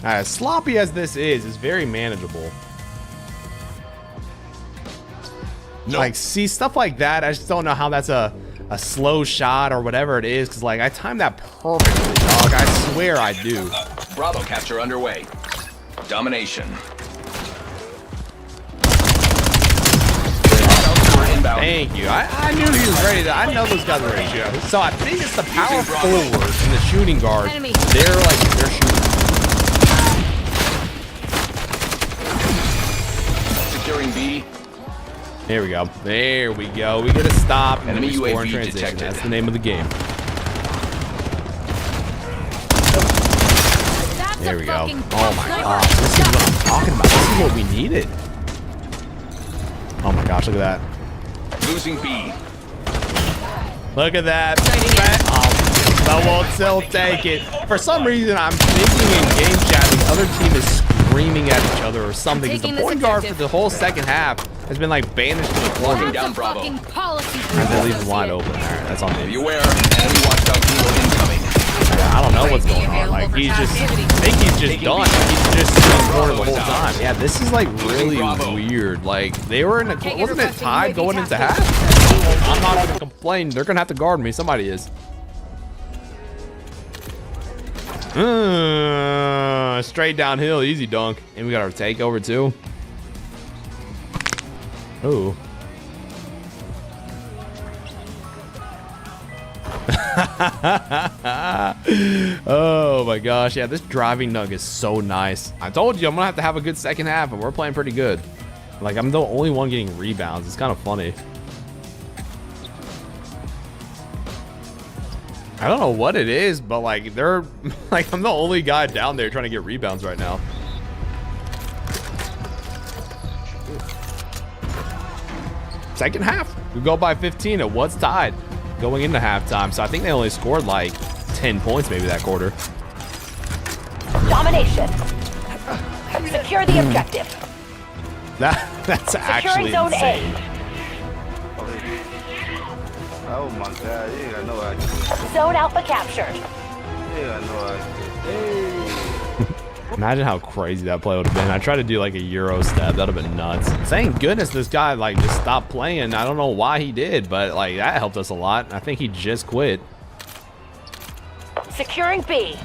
As sloppy as this is, it's very manageable. Nope. Like, see, stuff like that, I just don't know how that's a slow shot or whatever it is, because, like, I timed that perfectly, dog. I swear I do. Bravo capture underway. Domination. Thank you. I knew he was ready to. I know those guys are ready to shoot. So I think it's the power forward and the shooting guard. They're shooting. Securing B. There we go. There we go. We get a stop and Enemy we score in UAV transition. detected. That's the name of the game. There we go. Oh my gosh. This is what I'm talking about. This is what we needed. Oh my gosh, look at that. Losing B. Look at that. But we'll still take it. For some reason, I'm thinking in game chat the other team is screaming at each other or something. Because the point guard for the whole second half has been like banished to the corner. Down Bravo. And they leave him wide open. All right, that's on me. Beware. Enemy watchdog helo incoming. I don't know what's going on. Like, he's just, I think he's just done. He's just in the corner the whole time. Yeah, this is like really weird. Like, they were in a, wasn't it tied going into half? I'm not gonna complain. They're gonna have to guard me. Somebody is. Straight downhill, easy dunk. And we got our takeover too. Ooh. Oh my gosh, yeah, this driving nug is so nice. I told you I'm gonna have a good second half, and we're playing pretty good. Like, I'm the only one getting rebounds. It's kind of funny. I don't know what it is, but like, they're like, I'm the only guy down there trying to get rebounds right now. Second half, we go by 15. It was tied going into halftime, so I think they only scored like 10 points maybe that quarter. Domination. Secure the objective. That's actually zone insane. Oh my god, you ain't got no idea. Zone Alpha captured. You ain't got no idea. Imagine how crazy that play would have been. I tried to do like a Euro step. That would have been nuts. Thank goodness this guy like just stopped playing. I don't know why he did, but like that helped us a lot. I think he just quit. Securing B.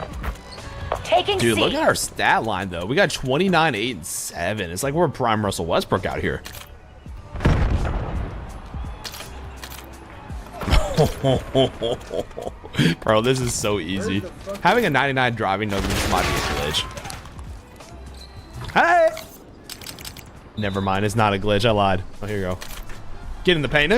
Taking Dude, C. look at our stat line though. We got 29, 8, and 7. It's like we're prime Russell Westbrook out here. Bro, this is so easy. Having a 99 driving nug might be a glitch. Hey! Never mind, it's not a glitch. I lied. Oh, here you go. Get in the paint.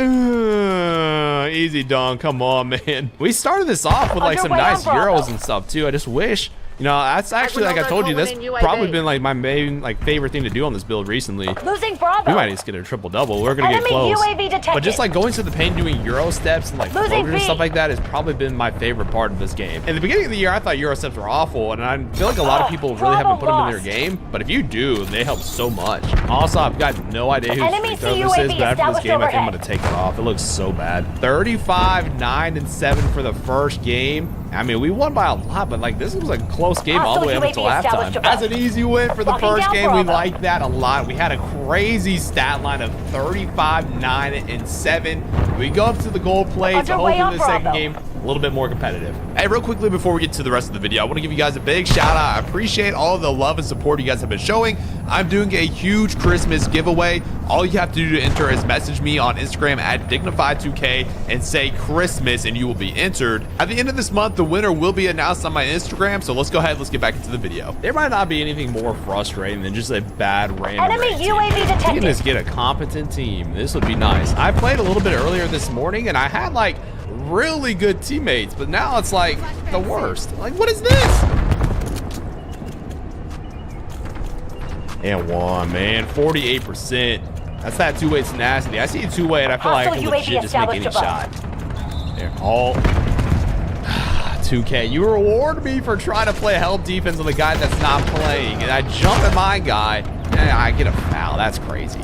Easy dunk. Come on, man. We started this off with like some nice Euros and stuff too. I just wish, you know, that's actually, like I told you, that's probably been like my main like favorite thing to do on this build recently. Losing Bravo. We might just get a triple double. We're gonna get close. But just like going to the paint, doing Euro steps and like floaters and stuff like that has probably been my favorite part of this game. In the beginning of the year, I thought Euro steps were awful, and I feel like a lot of people really haven't put them in their game. But if you do, they help so much. Also, I've got no idea who free throw this is, but after this game, I think I'm gonna take it off. It looks so bad. 35, 9, and 7 for the first game. I mean, we won by a lot, but like this was a close game all the way up until halftime. That's an easy win for the first game. We like that a lot. We had a crazy stat line of 35, 9, and 7. We go up to the gold plate, so hopefully the second game a little bit more competitive. Hey, real quickly before we get to the rest of the video, I want to give you guys a big shout out. I appreciate all of the love and support you guys have been showing. I'm doing a huge Christmas giveaway. All you have to do to enter is message me on Instagram at Dignified2K and say Christmas, and you will be entered. At the end of this month, the winner will be announced on my Instagram, so let's go ahead, let's get back into the video. There might not be anything more frustrating than just a bad random enemy UAV detected. You can just get a competent team. This would be nice. I played a little bit earlier this morning, and I had like really good teammates, but now it's like the worst. Like, what is this? And one, man, 48%. That's that two-way tenacity. I see a two-way, and I feel like I can legit just make any shot. They're all 2K. You reward me for trying to play help defense on the guy that's not playing, and I jump at my guy, and I get a foul. That's crazy.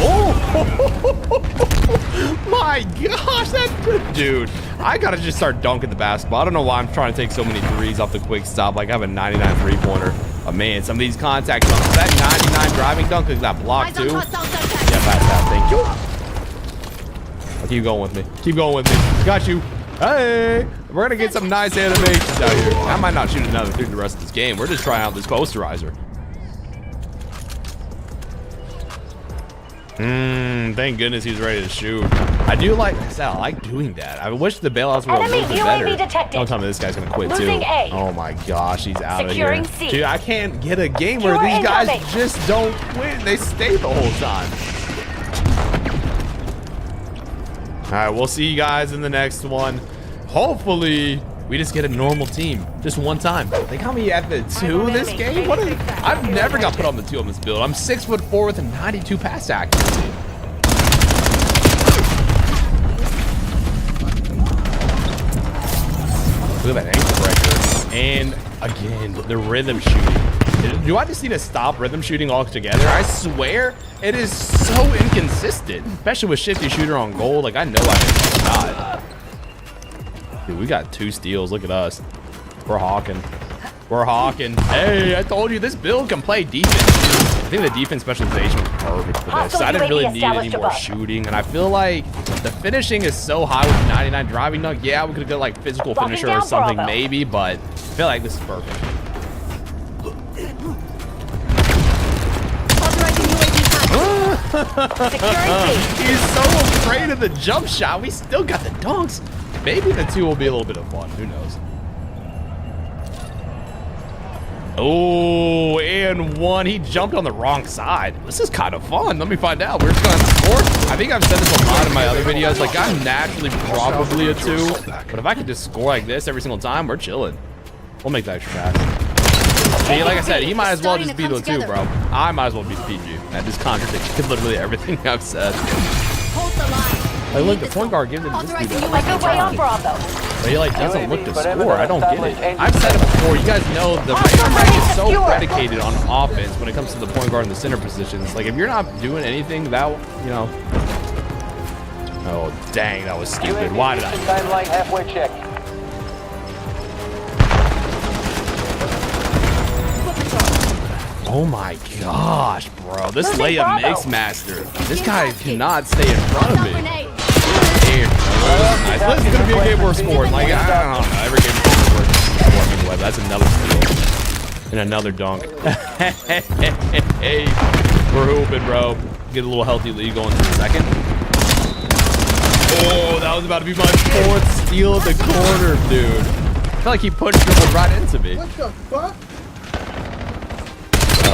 Oh! My gosh, that dude. I gotta just start dunking the basketball. I don't know why I'm trying to take so many threes off the quick stop. Like I have a 99 three-pointer. Oh man, some of these contact dunks. That 99 driving dunk is that block too. Yeah, pass that. Thank you. Keep going with me. Keep going with me. Got you. Hey, we're gonna get some nice animations out here. I might not shoot another through the rest of this game. We're just trying out this posterizer. Thank goodness he's ready to shoot. I do like, I said, I like doing that. I wish the bailouts were a little bit better. Don't tell me this guy's gonna quit too. Oh my gosh, he's out of here. Dude, I can't get a game where these guys just don't quit. They stay the whole time. All right, we'll see you guys in the next one. Hopefully, we just get a normal team. Just one time. They got me at the 2 this game? I've never got put on the 2 on this build. I'm 6'4" with a 92 pass accuracy. Look at that ankle breaker. And again, the rhythm shooting. Do I just need to stop rhythm shooting altogether? I swear it is so inconsistent, especially with shifty shooter on gold. Like I know I can shot. Dude, we got 2 steals. Look at us. We're hawking. We're hawking. Hey, I told you this build can play defense. I think the defense specialization was perfect for this. I didn't really need any more shooting, and I feel like the finishing is so high with 99 driving dunk. Yeah, we could get like physical finisher or something maybe, but I feel like this is perfect. He's so afraid of the jump shot. We still got the dunks. Maybe the 2 will be a little bit of fun. Who knows? Oh, and 1. He jumped on the wrong side. This is kind of fun. Let me find out. We're just going to score. I think I've said this a lot in my other videos. Like, I'm naturally probably a 2. But if I could just score like this every single time, we're chilling. We'll make that extra pass. See, like I said, he might as well just be the 2, bro. I might as well be the PG. That just contradicts literally everything I've said. Hold the line. Like, look, the point guard gives it this dude. Like a way on Bravo. But he like doesn't look to score. I don't get it. I've said it before. You guys know the Raider is so predicated on offense when it comes to the point guard and the center positions. Like if you're not doing anything, that you know. Oh dang, that was stupid. Why did I? Timeline halfway check. Oh my gosh, bro. This layup mix master. This guy cannot stay in front of me. Here. Nice. This is gonna be a game worth scoring. Like I don't know. Every game is worth scoring anyway. That's another steal. And another dunk. Hey, we're hooping, bro. Get a little healthy lead going to the second. Oh, that was about to be my 4th steal at the corner, dude. I feel like he punched dribbled right into me. What the fuck?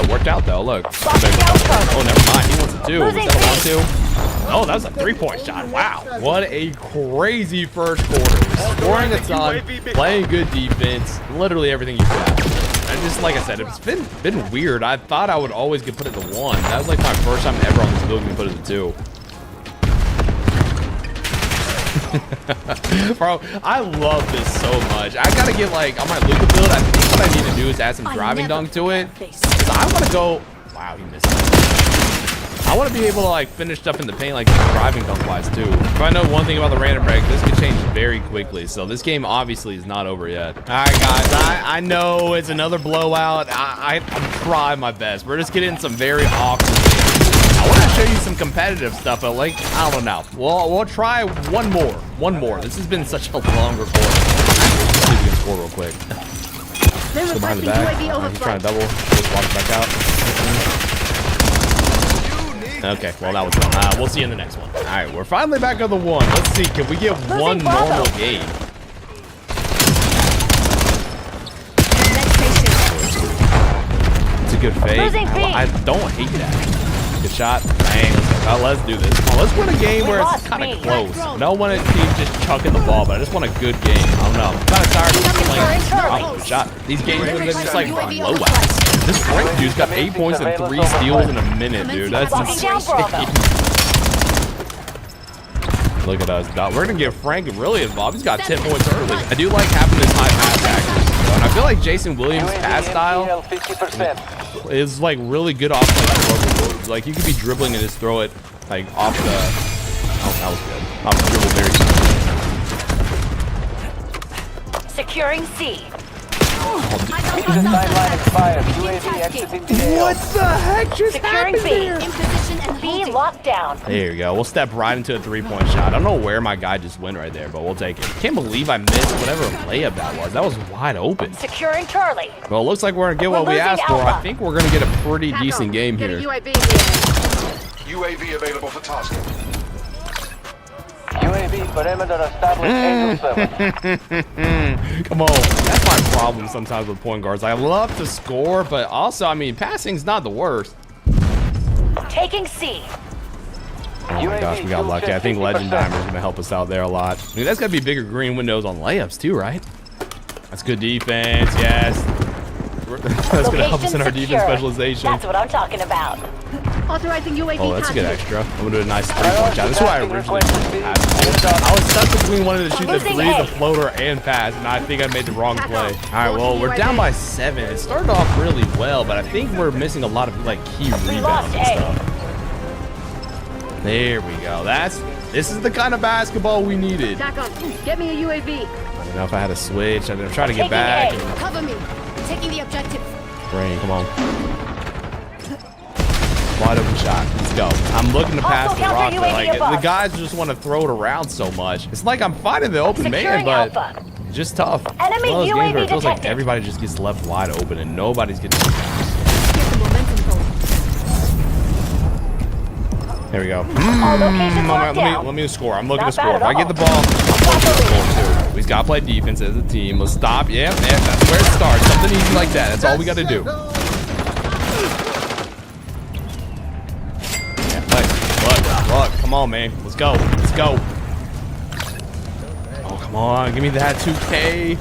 Worked out though. Look. Oh, never mind. He wants a 2. Is that a 1-2? Oh, that was a 3-point shot. Wow. What a crazy first quarter. Scoring a ton, playing good defense, literally everything you got. And just like I said, it's been weird. I thought I would always get put at the 1. That was like my first time ever on this build getting put at the 2. Bro, I love this so much. I gotta get like on my Luka build. I think what I need to do is add some driving dunk to it. Cause I want to go. Wow, he missed it. I want to be able to like finish stuff in the paint like driving dunk wise too. If I know one thing about the random break, this can change very quickly. So this game obviously is not over yet. All right, guys. I know it's another blowout. I'm trying my best. We're just getting some very awkward. I want to show you some competitive stuff, but like, I don't know. We'll try one more. This has been such a long recording. Let's see if we can score real quick. Let's go behind the back. He's trying to double. Just walk back out. Okay, well, that was fun. We'll see you in the next one. All right, we're finally back on the 1. Let's see, can we get one normal game? It's a good fake. I don't hate that. Good shot. Bang. Let's do this. Come on, let's win a game where it's kind of close. I don't want a team just chucking the ball, but I just want a good game. I don't know. I'm kind of tired of playing. Oh, good shot. These games are just like blowouts. This Frank dude's got 8 points and 3 steals in a minute, dude. That's insane. Look at us. We're going to get Frank really involved. He's got 10 points early. I do like having this high pass accuracy. And I feel like Jason Williams' pass style is like really good off like you could be dribbling and just throw it like off the. Oh, that was good. Off the dribble, very. Securing C. Timeline expired. UAV exiting the AO. What the heck just Securing happened B. there? In position and B locked down. There you go. We'll step right into a 3-point shot. I don't know where my guy just went right there, but we'll take it. Can't believe I missed whatever layup that was. That was wide open. Securing Charlie. Well, it looks like we're going to get what we losing asked for. Alpha. I think we're going to get a pretty decent game Get a here. UAV in the UAV available for tasking. UAV perimeter established A27. Come on. That's my problem sometimes with point guards. I love to score, but also, I mean, passing's not the worst. Taking C. Oh my gosh, we got lucky. I think Legend Dimer is going to help us out there a lot. I mean, that's got to be bigger green windows on layups too, right? That's good defense, yes. That's going to help us in our defense specialization. That's what I'm talking about. Authorizing UAV. Oh, that's a good tasking. extra. I'm going to do a nice 3-point shot. This is why I originally I was stuck between wanting to shoot the 3, the floater, and pass, and I think I made the wrong play. All right, well, we're down by 7. It started off really well, but I think we're missing a lot of like key rebounds and stuff. There we go. This is the kind of basketball we needed. TACOM, get me a UAV. I don't know if I had a switch. I'm trying to get back. And Cover me. Taking the objective. Brain, come on. Wide open shot. Let's go. I'm looking to pass the rock, but like the guys just want to throw it around so much. It's like I'm finding the open man, but just tough. Enemy One of those games where it feels like detected. everybody just gets left wide open and nobody's getting. Get the momentum going. There we go. All locations locked down. Let me score. I'm looking Not to score. If bad I at get the all. ball, I'm looking to score too. We got to play defense as a team. Let's stop. Yeah, that's where it starts. Something easy like that. That's all we got to do. Look, come on, man. Let's go. Let's go. Oh, come on. Give me that 2K.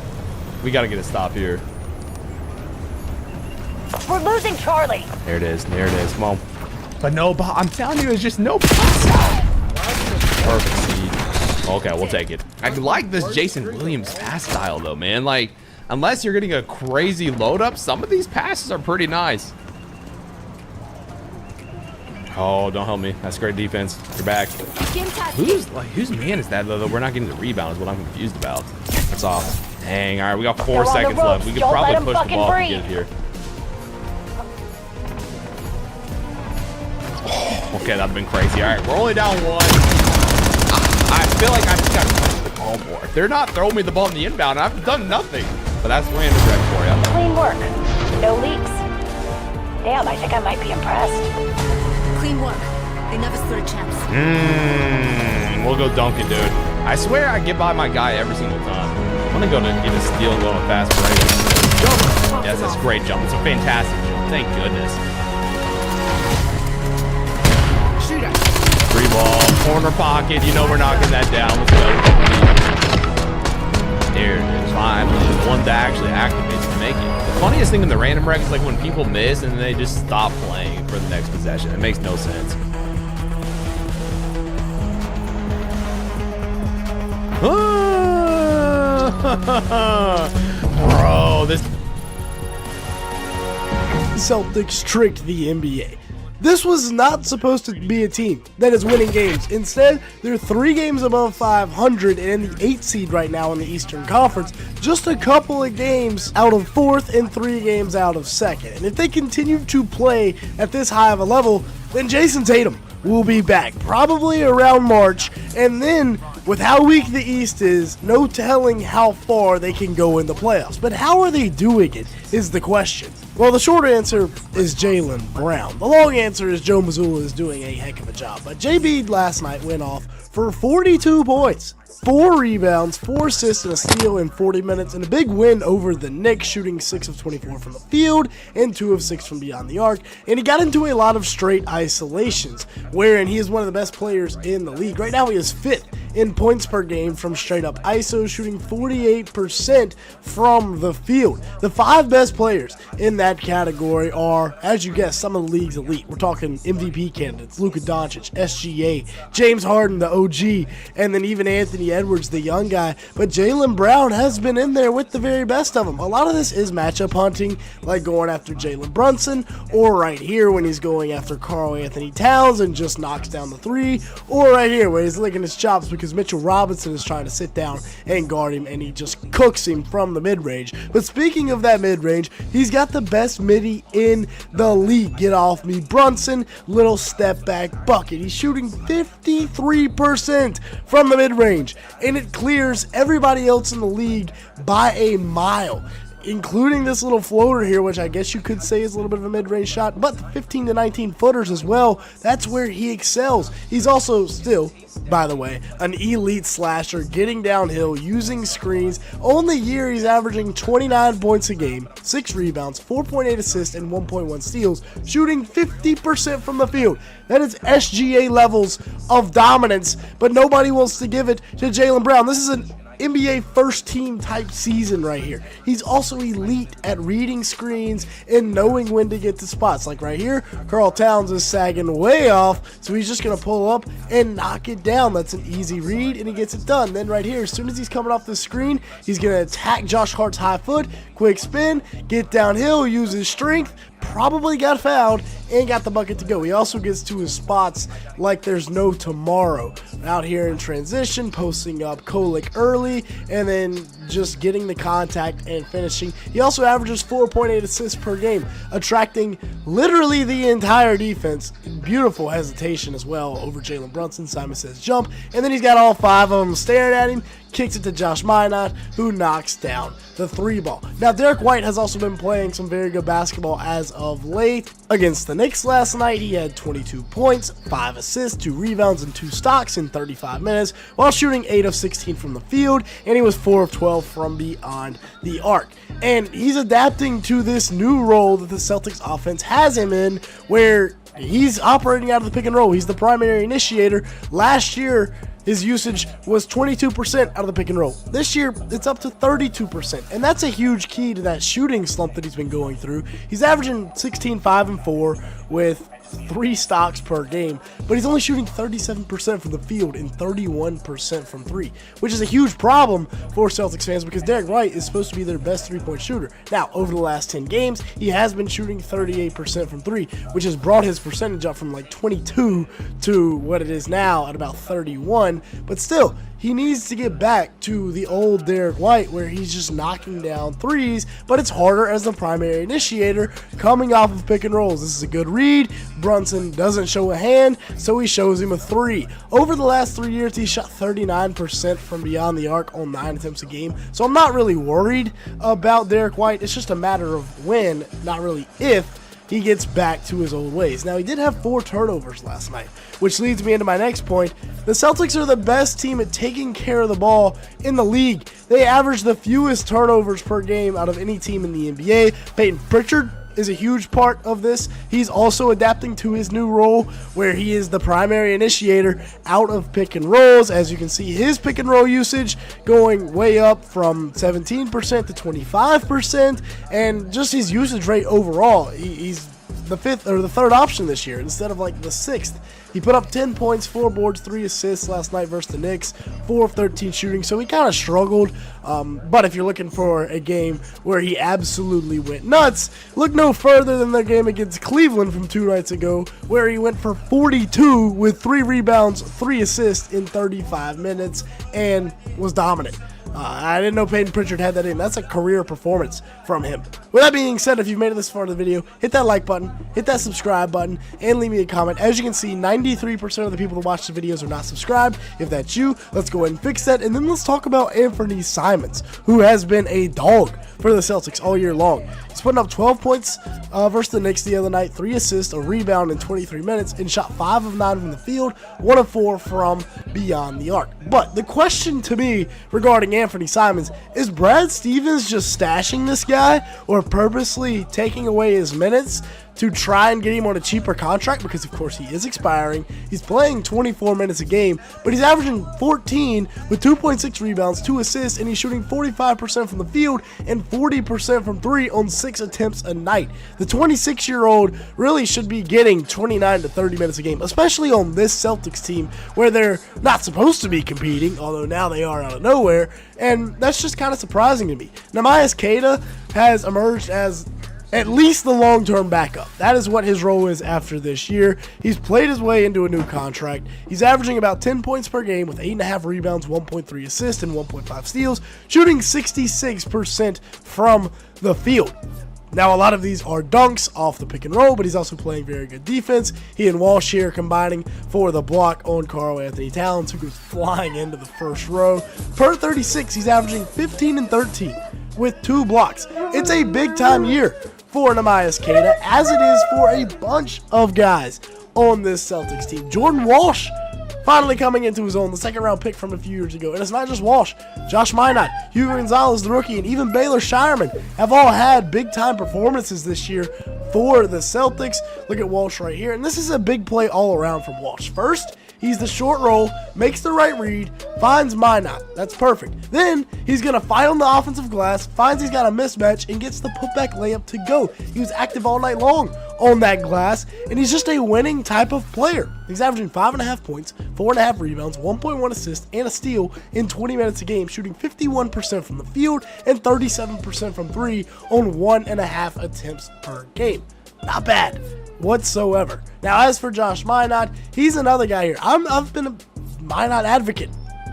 We got to get a stop here. We're losing Charlie. There it is. There it is. Come on. But no, I'm telling you, it's just no pass out. Perfect seed. Okay, we'll take it. I like this Jason Williams pass style, though, man. Like, unless you're getting a crazy load up, some of these passes are pretty nice. Oh, don't help me. That's great defense. You're back. Whose man is that, though, that we're not getting the rebound is what I'm confused about. That's off. Dang, all right, we got 4 seconds left. We could probably push the ball to get it here. Oh, okay, that'd been crazy. All right, we're only down 1. I feel like I just got to push the ball more. If they're not throwing me the ball in the inbound, I've done nothing. But that's random direct for you. Clean work. No leaks. Damn, I think I might be impressed. Clean work. They never stood a chance. We'll go Duncan, dude. I swear I get by my guy every single time. I'm gonna go to get a steal and go on a fast break. Jump! Yes, that's a great jump. It's a fantastic jump. Thank goodness. Shooter. 3 ball, corner pocket. You know we're knocking that down. Let's go. There it is. Finally, the one that actually activates to make it. The funniest thing in the random rec is like when people miss and they just stop playing for the next possession. It makes no sense. Bro, this Celtics tricked the NBA. This was not supposed to be a team that is winning games. Instead, they're 3 games above 500 and in the 8th seed right now in the Eastern Conference. Just a couple of games out of 4th and 3 games out of 2nd. And if they continue to play at this high of a level, then Jason Tatum will be back probably around March. And then with how weak the East is, no telling how far they can go in the playoffs. But how are they doing it is the question. Well, the short answer is Jaylen Brown. The long answer is Joe Mazzulla is doing a heck of a job. But JB last night went off for 42 points, 4 rebounds, 4 assists, and a steal in 40 minutes, and a big win over the Knicks, shooting 6 of 24 from the field and 2 of 6 from beyond the arc. And he got into a lot of straight isolations, wherein he is one of the best players in the league. Right now, he is 5th in points per game from straight up ISO, shooting 48% from the field. The 5 best players in that category are, as you guessed, some of the league's elite. We're talking MVP candidates: Luka Doncic, SGA, James Harden, the OG, and then even Anthony Edwards, the young guy. But Jaylen Brown has been in there with the very best of them. A lot of this is matchup hunting, like going after Jalen Brunson, or right here when he's going after Karl Anthony Towns and just knocks down the 3, or right here where he's licking his chops because Mitchell Robinson is trying to sit down and guard him, and he just cooks him from the mid-range. But speaking of that mid-range, he's got the best midi in the league. Get off me, Brunson. Little step back bucket. He's shooting 53% from the mid-range, and it clears everybody else in the league by a mile, including this little floater here, which I guess you could say is a little bit of a mid-range shot, but the 15 to 19 footers as well, that's where he excels. He's also still, by the way, an elite slasher, getting downhill, using screens. On the year, he's averaging 29 points a game, 6 rebounds, 4.8 assists, and 1.1 steals, shooting 50% from the field. That is SGA levels of dominance, but nobody wants to give it to Jaylen Brown. This is an NBA first team type season right here. He's also elite at reading screens and knowing when to get to spots. Like right here, Karl Towns is sagging way off, so he's just going to pull up and knock it down. That's an easy read, and he gets it done. Then right here, as soon as he's coming off the screen, he's going to attack Josh Hart's high foot, quick spin, get downhill, use his strength, probably got fouled, and got the bucket to go. He also gets to his spots like there's no tomorrow. Out here in transition, posting up Kolik early, and then just getting the contact and finishing. He also averages 4.8 assists per game, attracting literally the entire defense. Beautiful hesitation as well over Jalen Brunson. Simon says jump, and then he's got all 5 of them staring at him. Kicks it to Josh Minot, who knocks down the 3 ball. Now, Derek White has also been playing some very good basketball as of late. Against the Knicks last night, he had 22 points, 5 assists, 2 rebounds, and 2 stocks in 35 minutes, while shooting 8 of 16 from the field, and he was 4 of 12 from beyond the arc. And he's adapting to this new role that the Celtics offense has him in, where he's operating out of the pick and roll. He's the primary initiator. Last year, his usage was 22% out of the pick and roll. This year, it's up to 32%, and that's a huge key to that shooting slump that he's been going through. He's averaging 16, 5, and 4 with 3 stocks per game, but he's only shooting 37% from the field and 31% from 3, which is a huge problem for Celtics fans because Derek White is supposed to be their best 3-point shooter. Now, over the last 10 games, he has been shooting 38% from 3, which has brought his percentage up from like 22 to what it is now at about 31, but still, he needs to get back to the old Derek White where he's just knocking down 3s, but it's harder as the primary initiator coming off of pick and rolls. This is a good read. Brunson doesn't show a hand, so he shows him a 3. Over the last 3 years, he shot 39% from beyond the arc on 9 attempts a game, so I'm not really worried about Derek White. It's just a matter of when, not really if, he gets back to his old ways. Now, he did have 4 turnovers last night, which leads me into my next point. The Celtics are the best team at taking care of the ball in the league. They average the fewest turnovers per game out of any team in the NBA. Peyton Pritchard is a huge part of this. He's also adapting to his new role where he is the primary initiator out of pick and rolls. As you can see, his pick and roll usage going way up from 17% to 25%, and just his usage rate overall. He's the 5th or the 3rd option this year instead of like the 6th. He put up 10 points, 4 boards, 3 assists last night versus the Knicks, 4 of 13 shooting, so he kind of struggled. But if you're looking for a game where he absolutely went nuts, look no further than their game against Cleveland from 2 nights ago, where he went for 42 with 3 rebounds, 3 assists in 35 minutes, and was dominant. I didn't know Peyton Pritchard had that in. That's a career performance from him. With that being said, if you've made it this far in the video, hit that like button, hit that subscribe button, and leave me a comment. As you can see, 93% of the people that watch the videos are not subscribed. If that's you, let's go ahead and fix that. And then let's talk about Anthony Simons, who has been a dog for the Celtics all year long. He's putting up 12 points versus the Knicks the other night, 3 assists, a rebound in 23 minutes, and shot 5 of 9 from the field, 1 of 4 from beyond the arc. But the question to me regarding Anthony Simons is Brad Stevens just stashing this guy or purposely taking away his minutes to try and get him on a cheaper contract because, of course, he is expiring. He's playing 24 minutes a game, but he's averaging 14 with 2.6 rebounds, 2 assists, and he's shooting 45% from the field and 40% from 3 on 6 attempts a night. The 26-year-old really should be getting 29 to 30 minutes a game, especially on this Celtics team where they're not supposed to be competing, although now they are out of nowhere, and that's just kind of surprising to me. Neemias Queta has emerged as at least the long-term backup. That is what his role is after this year. He's played his way into a new contract. He's averaging about 10 points per game with 8.5 rebounds, 1.3 assists, and 1.5 steals, shooting 66% from the field. Now, a lot of these are dunks off the pick and roll, but he's also playing very good defense. He and Walsh here combining for the block on Karl Anthony Towns, who goes flying into the first row. Per 36, he's averaging 15 and 13 with 2 blocks. It's a big-time year for Neemias Queta, as it is for a bunch of guys on this Celtics team. Jordan Walsh finally coming into his own, the second-round pick from a few years ago. And it's not just Walsh. Josh Minot, Hugo Gonzalez, the rookie, and even Baylor Shireman have all had big-time performances this year for the Celtics. Look at Walsh right here. And this is a big play all around from Walsh. First, he's the short roll, makes the right read, finds Minot. That's perfect. Then he's going to fight on the offensive glass, finds he's got a mismatch, and gets the putback layup to go. He was active all night long on that glass, and he's just a winning type of player. He's averaging 5.5 points, 4.5 rebounds, 1.1 assists, and a steal in 20 minutes a game, shooting 51% from the field and 37% from 3 on 1.5 attempts per game. Not bad whatsoever. Now, as for Josh Minot, he's another guy here. I've been a Minot advocate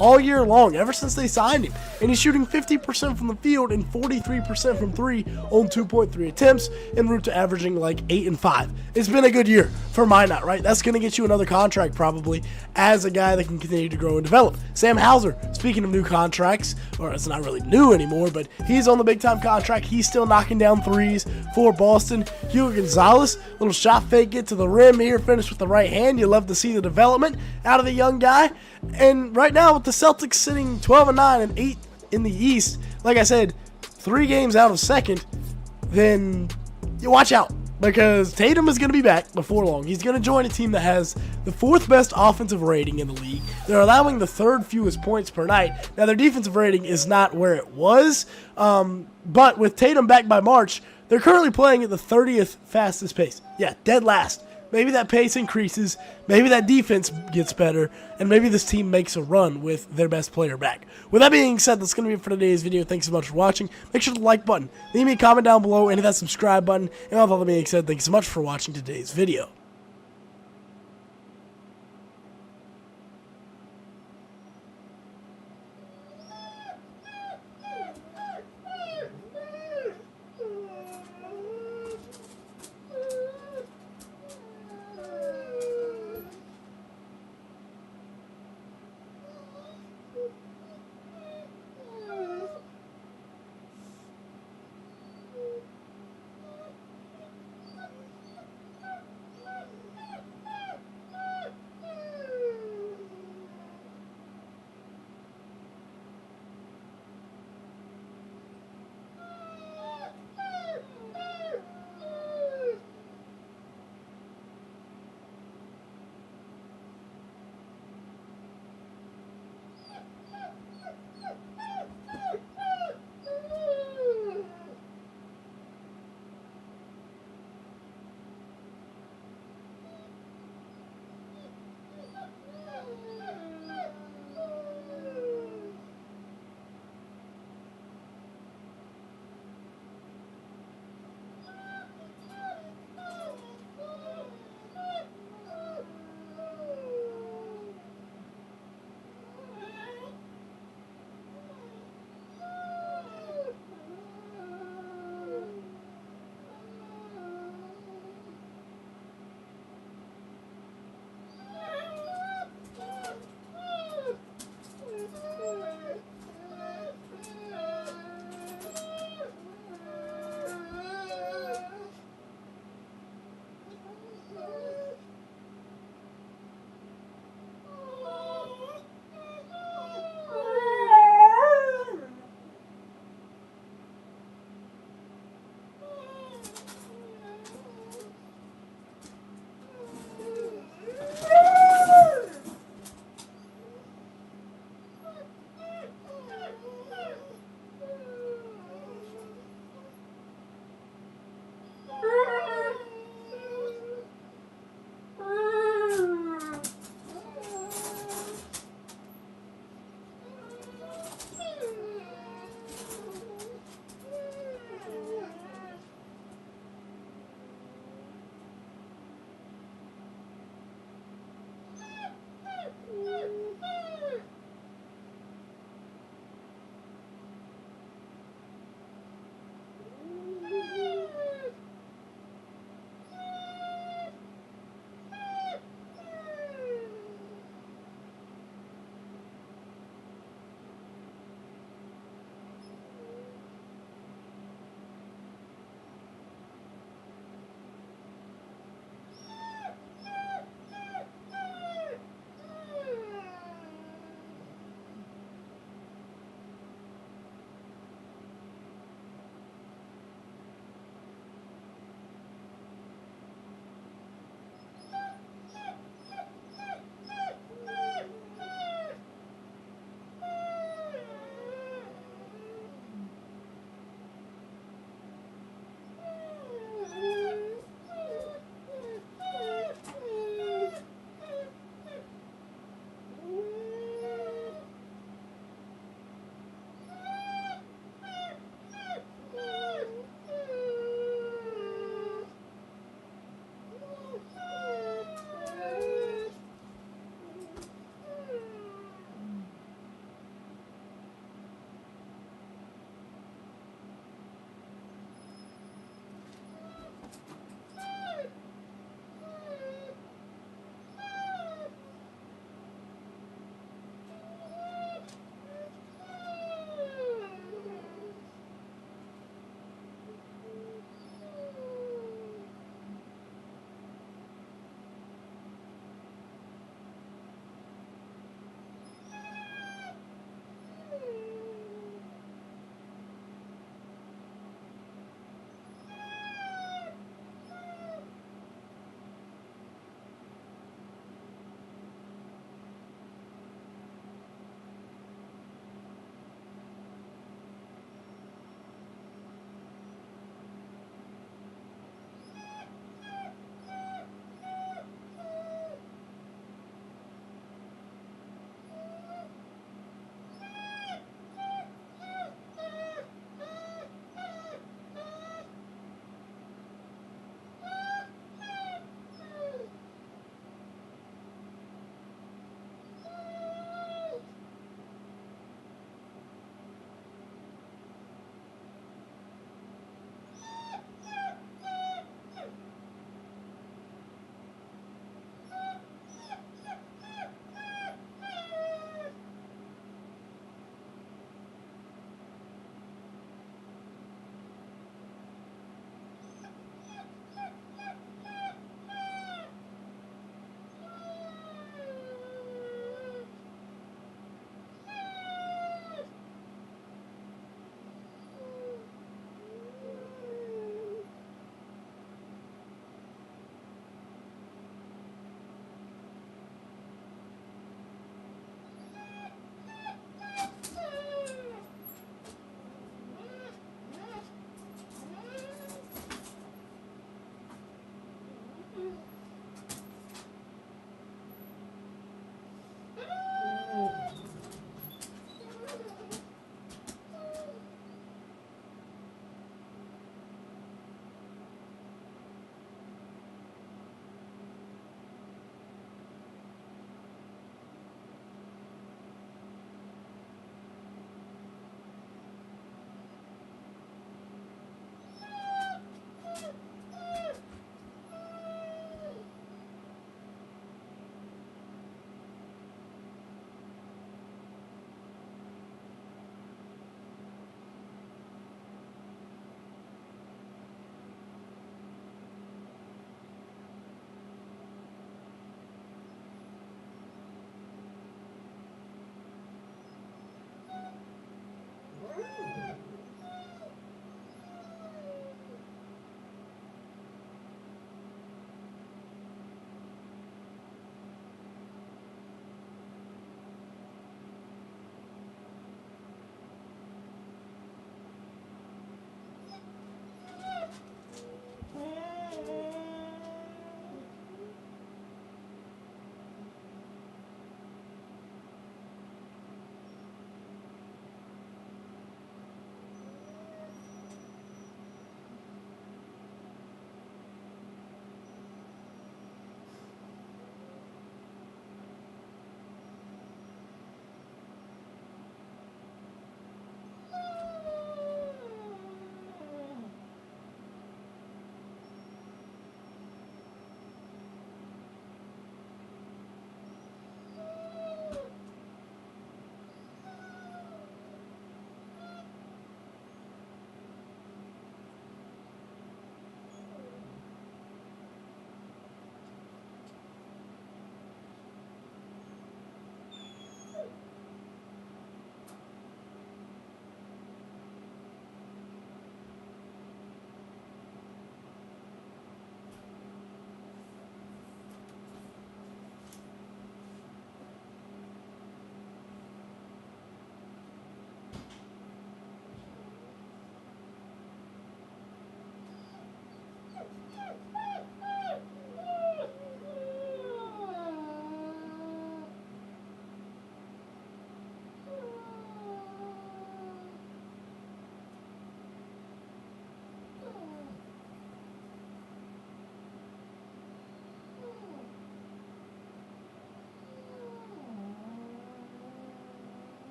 all year long, ever since they signed him. And he's shooting 50% from the field and 43% from 3 on 2.3 attempts, en route to averaging like 8 and 5. It's been a good year for Minot, right? That's going to get you another contract probably as a guy that can continue to grow and develop. Sam Hauser, speaking of new contracts, or it's not really new anymore, but he's on the big-time contract. He's still knocking down threes for Boston. Hugo Gonzalez, little shot fake, get to the rim here, finish with the right hand. You love to see the development out of the young guy. And right now, with the Celtics sitting 12-9 and 8 in the East, like I said, 3 games out of second, then you watch out, because Tatum is going to be back before long. He's going to join a team that has the 4th best offensive rating in the league. They're allowing the 3rd fewest points per night. Now, their defensive rating is not where it was, but with Tatum back by March, they're currently playing at the 30th fastest pace. Yeah, dead last. Maybe that pace increases, maybe that defense gets better, and maybe this team makes a run with their best player back. With that being said, that's going to be it for today's video. Thanks so much for watching. Make sure to like button, leave me a comment down below, and hit that subscribe button. And with all that being said, thanks so much for watching today's video.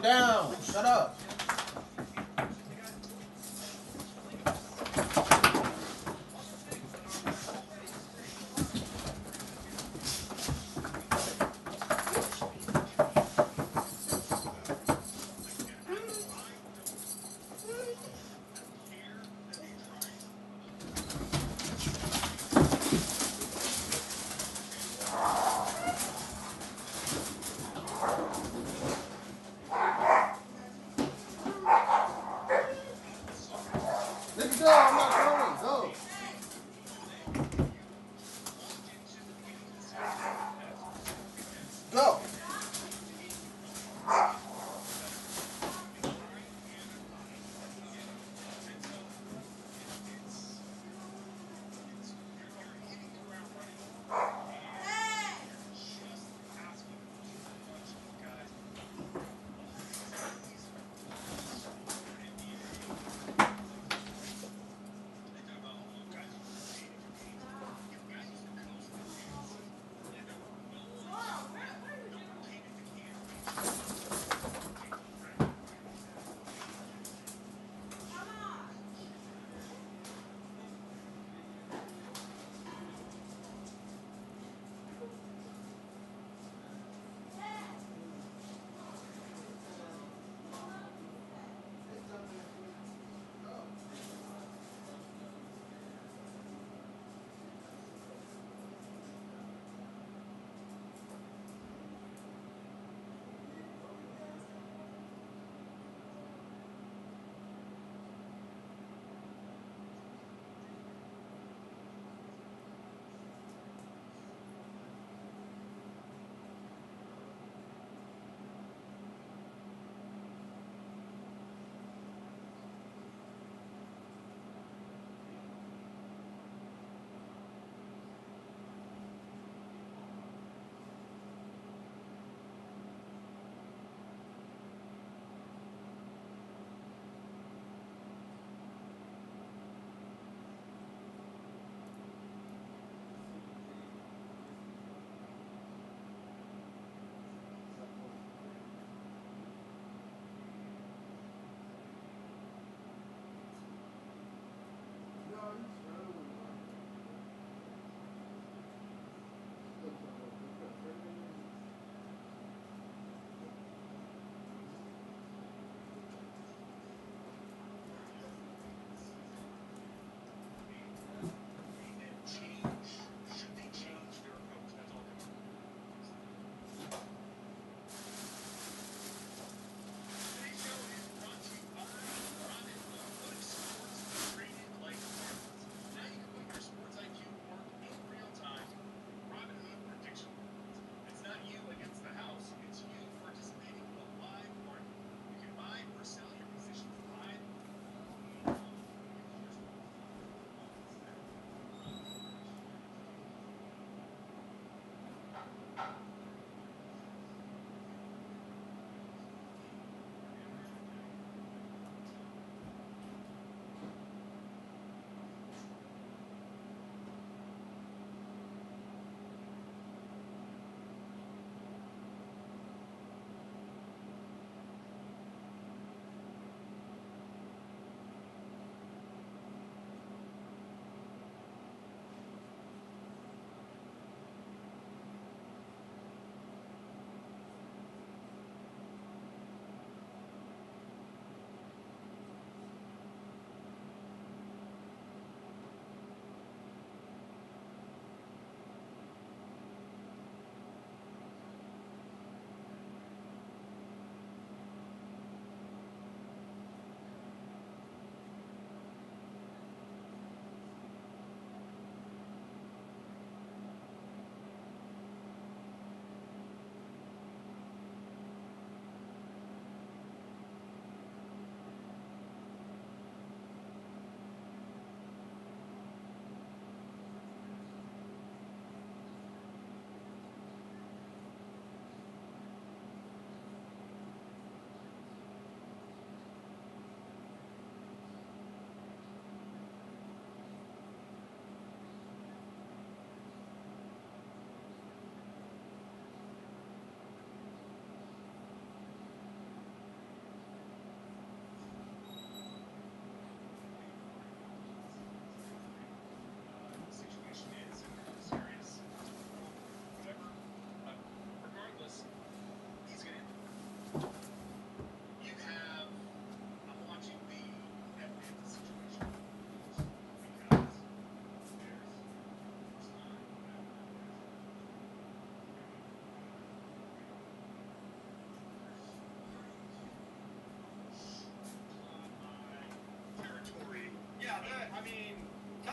down. Shut up.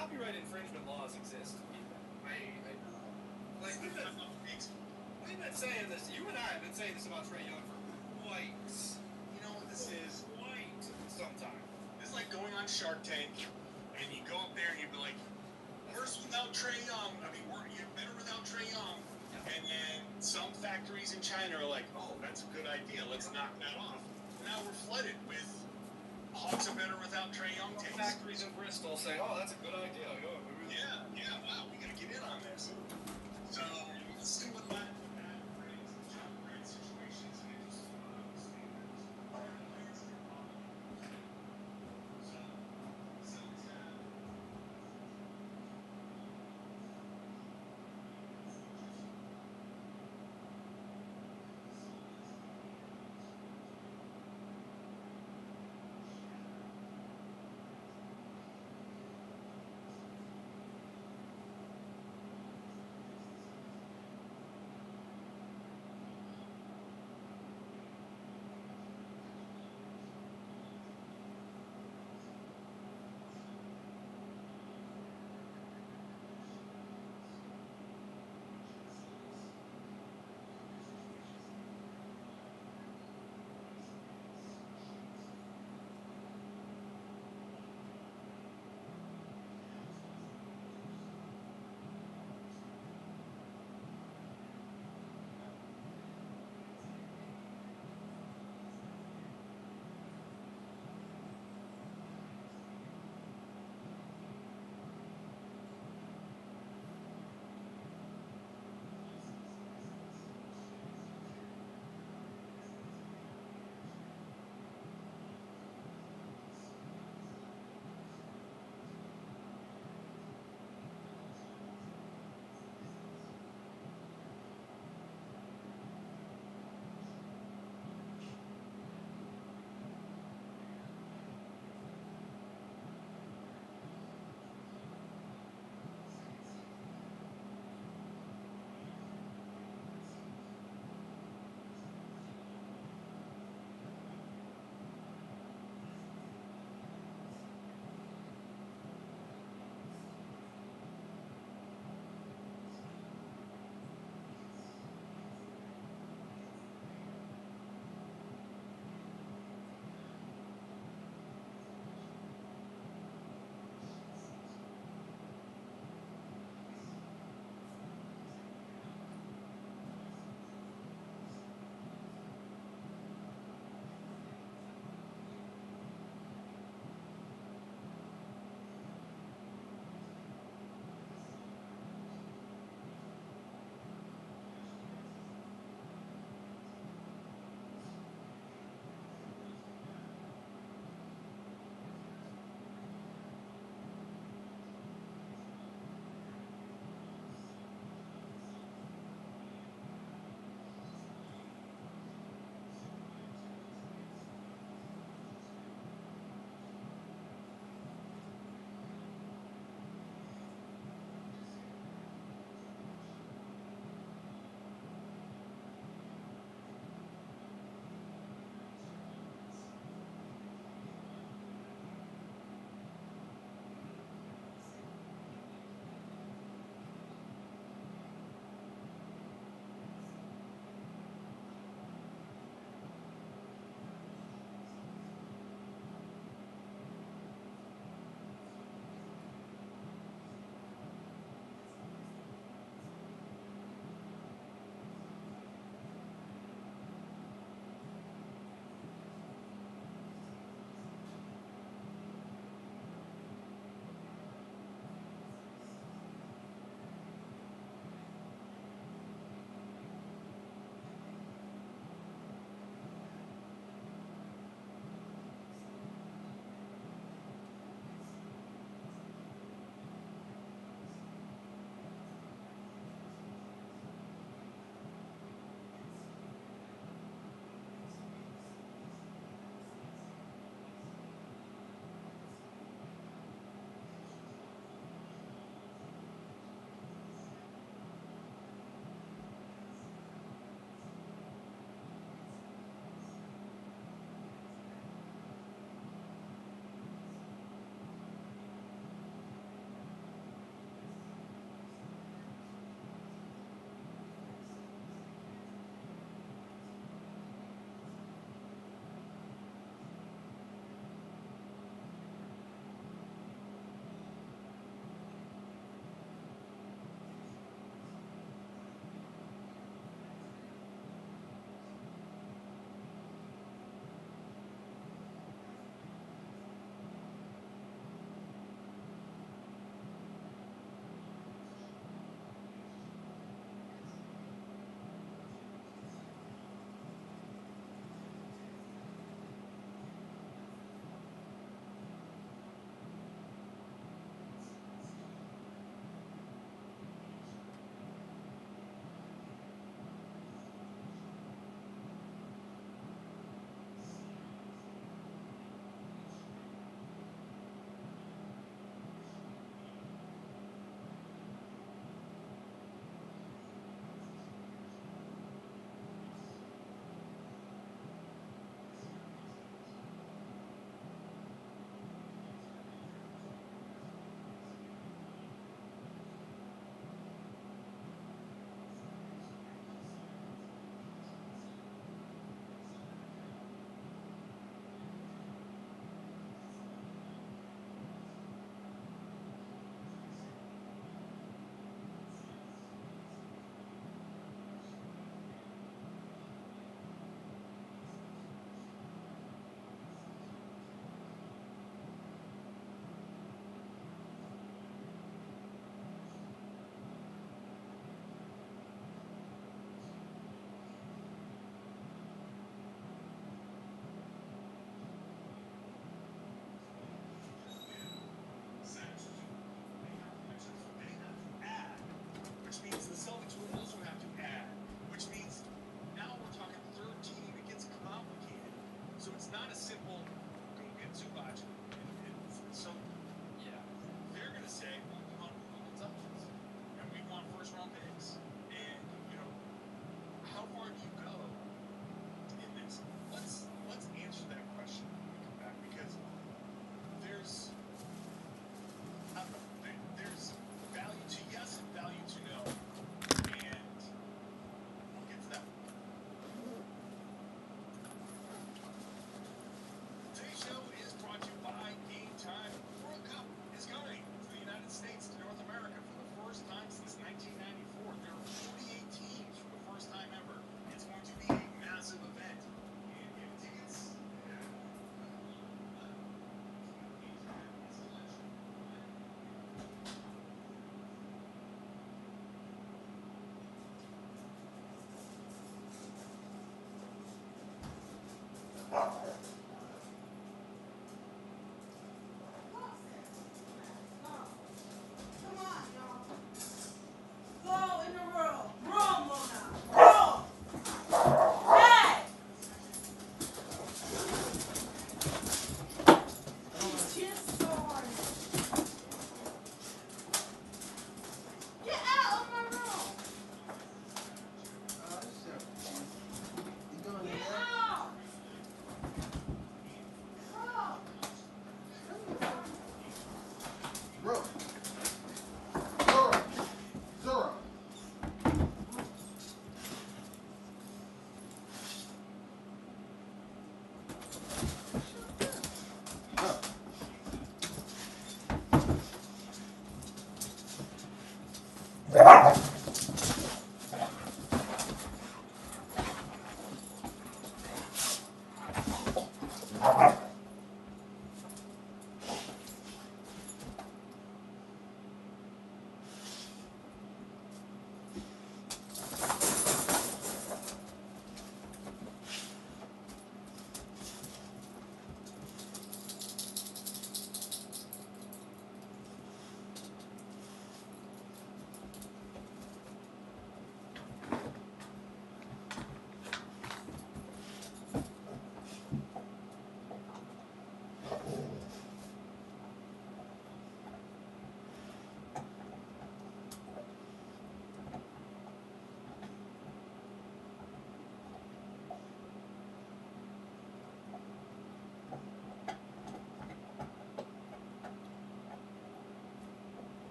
copyright infringement laws exist. Like we've been saying this. You and I have been saying this about Trae Young for quite. You know what this is? Quite some time. It's like going on Shark Tank, and you go up there and you be like, "Worse without Trae Young." I mean, you're better without Trae Young. And then some factories in China are like, "Oh, that's a good idea. Let's knock that off." Now we're flooded with Hawks are better without Trae Young takes. Factories in Bristol say, "Oh, that's a good idea." Yeah, wow, we gotta get in on this. So let's see what that brings the copyright situations and just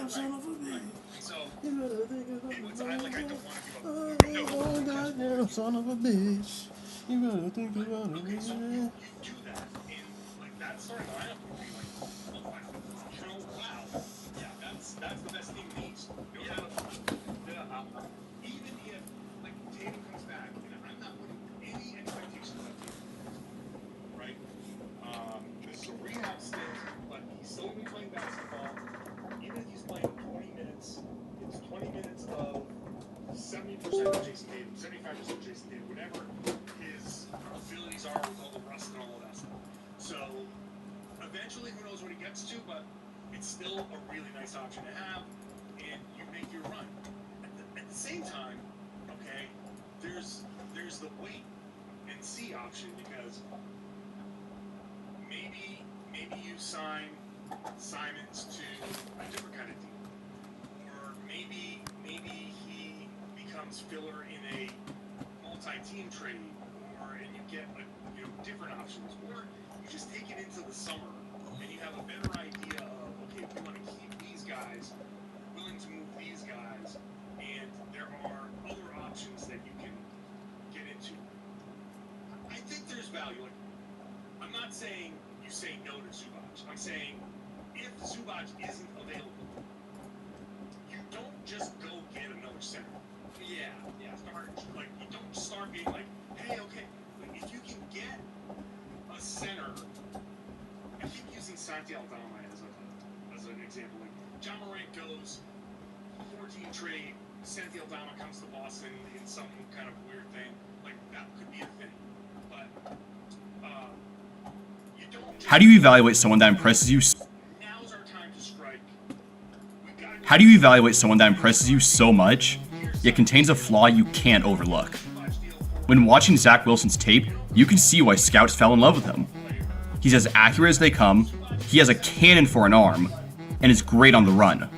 son of a bitch. So, I don't want to give up. Oh, goddamn son of a bitch. You better think about it. Okay, so you do that, and like that starting lineup would be like, oh, wow, yeah, that's the best thing in the East. Even if like Tatum comes back, and I'm not putting any expectations on Tatum, right? This is a rehab stint, but he's still gonna be playing basketball. Even if he's playing 20 minutes, it's 20 minutes of 70% of Jason Tatum, 75% of Jason Tatum, whatever his abilities are with all the rust and all of that stuff. So eventually, who knows what he gets to, but it's still a really nice option to have, and you make your run. At the same time, okay, there's the wait and see option, because maybe you sign Simons to a different kind of deal, or maybe he becomes filler in a multi-team trade, and you get different options, or you just take it into the summer and you have a better idea of, okay, if we want to keep these guys, we're willing to move these guys, and there are other options that you can get into. I think there's value. Like, I'm not saying you say no to Zubac. I'm saying if Zubac isn't available, you don't just go get another center. Yeah, start, like, you don't start being like, hey, okay, if you can get a center, I keep using Santi Aldama as an example. Like, John Morant goes 14 trade, Santi Aldama comes to Boston in some kind of weird thing. Like, that could be a thing. But you don't. How do you evaluate someone that impresses you? Now's our time to strike. How do you evaluate someone that impresses you so much, yet contains a flaw you can't overlook? When watching Zach Wilson's tape, you can see why scouts fell in love with him. He's as accurate as they come, he has a cannon for an arm, and is great on the run.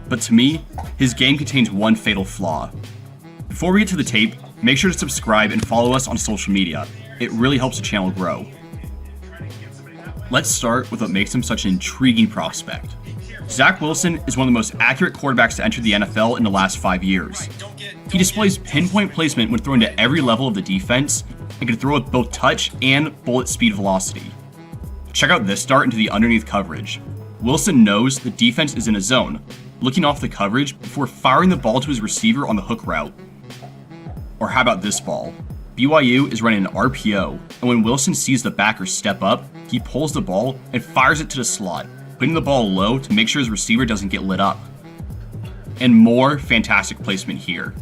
But to me, his game contains one fatal flaw. Before we get to the tape, make sure to subscribe and follow us on social media. It really helps the channel grow. Let's start with what makes him such an intriguing prospect. Zach Wilson is one of the most accurate quarterbacks to enter the NFL in the last 5 years. He displays pinpoint placement when thrown to every level of the defense, and can throw with both touch and bullet speed velocity. Check out this dart into the underneath coverage. Wilson knows the defense is in a zone, looking off the coverage before firing the ball to his receiver on the hook route. Or how about this ball? BYU is running an RPO, and when Wilson sees the backer step up, he pulls the ball and fires it to the slot, putting the ball low to make sure his receiver doesn't get lit up. And more fantastic placement here.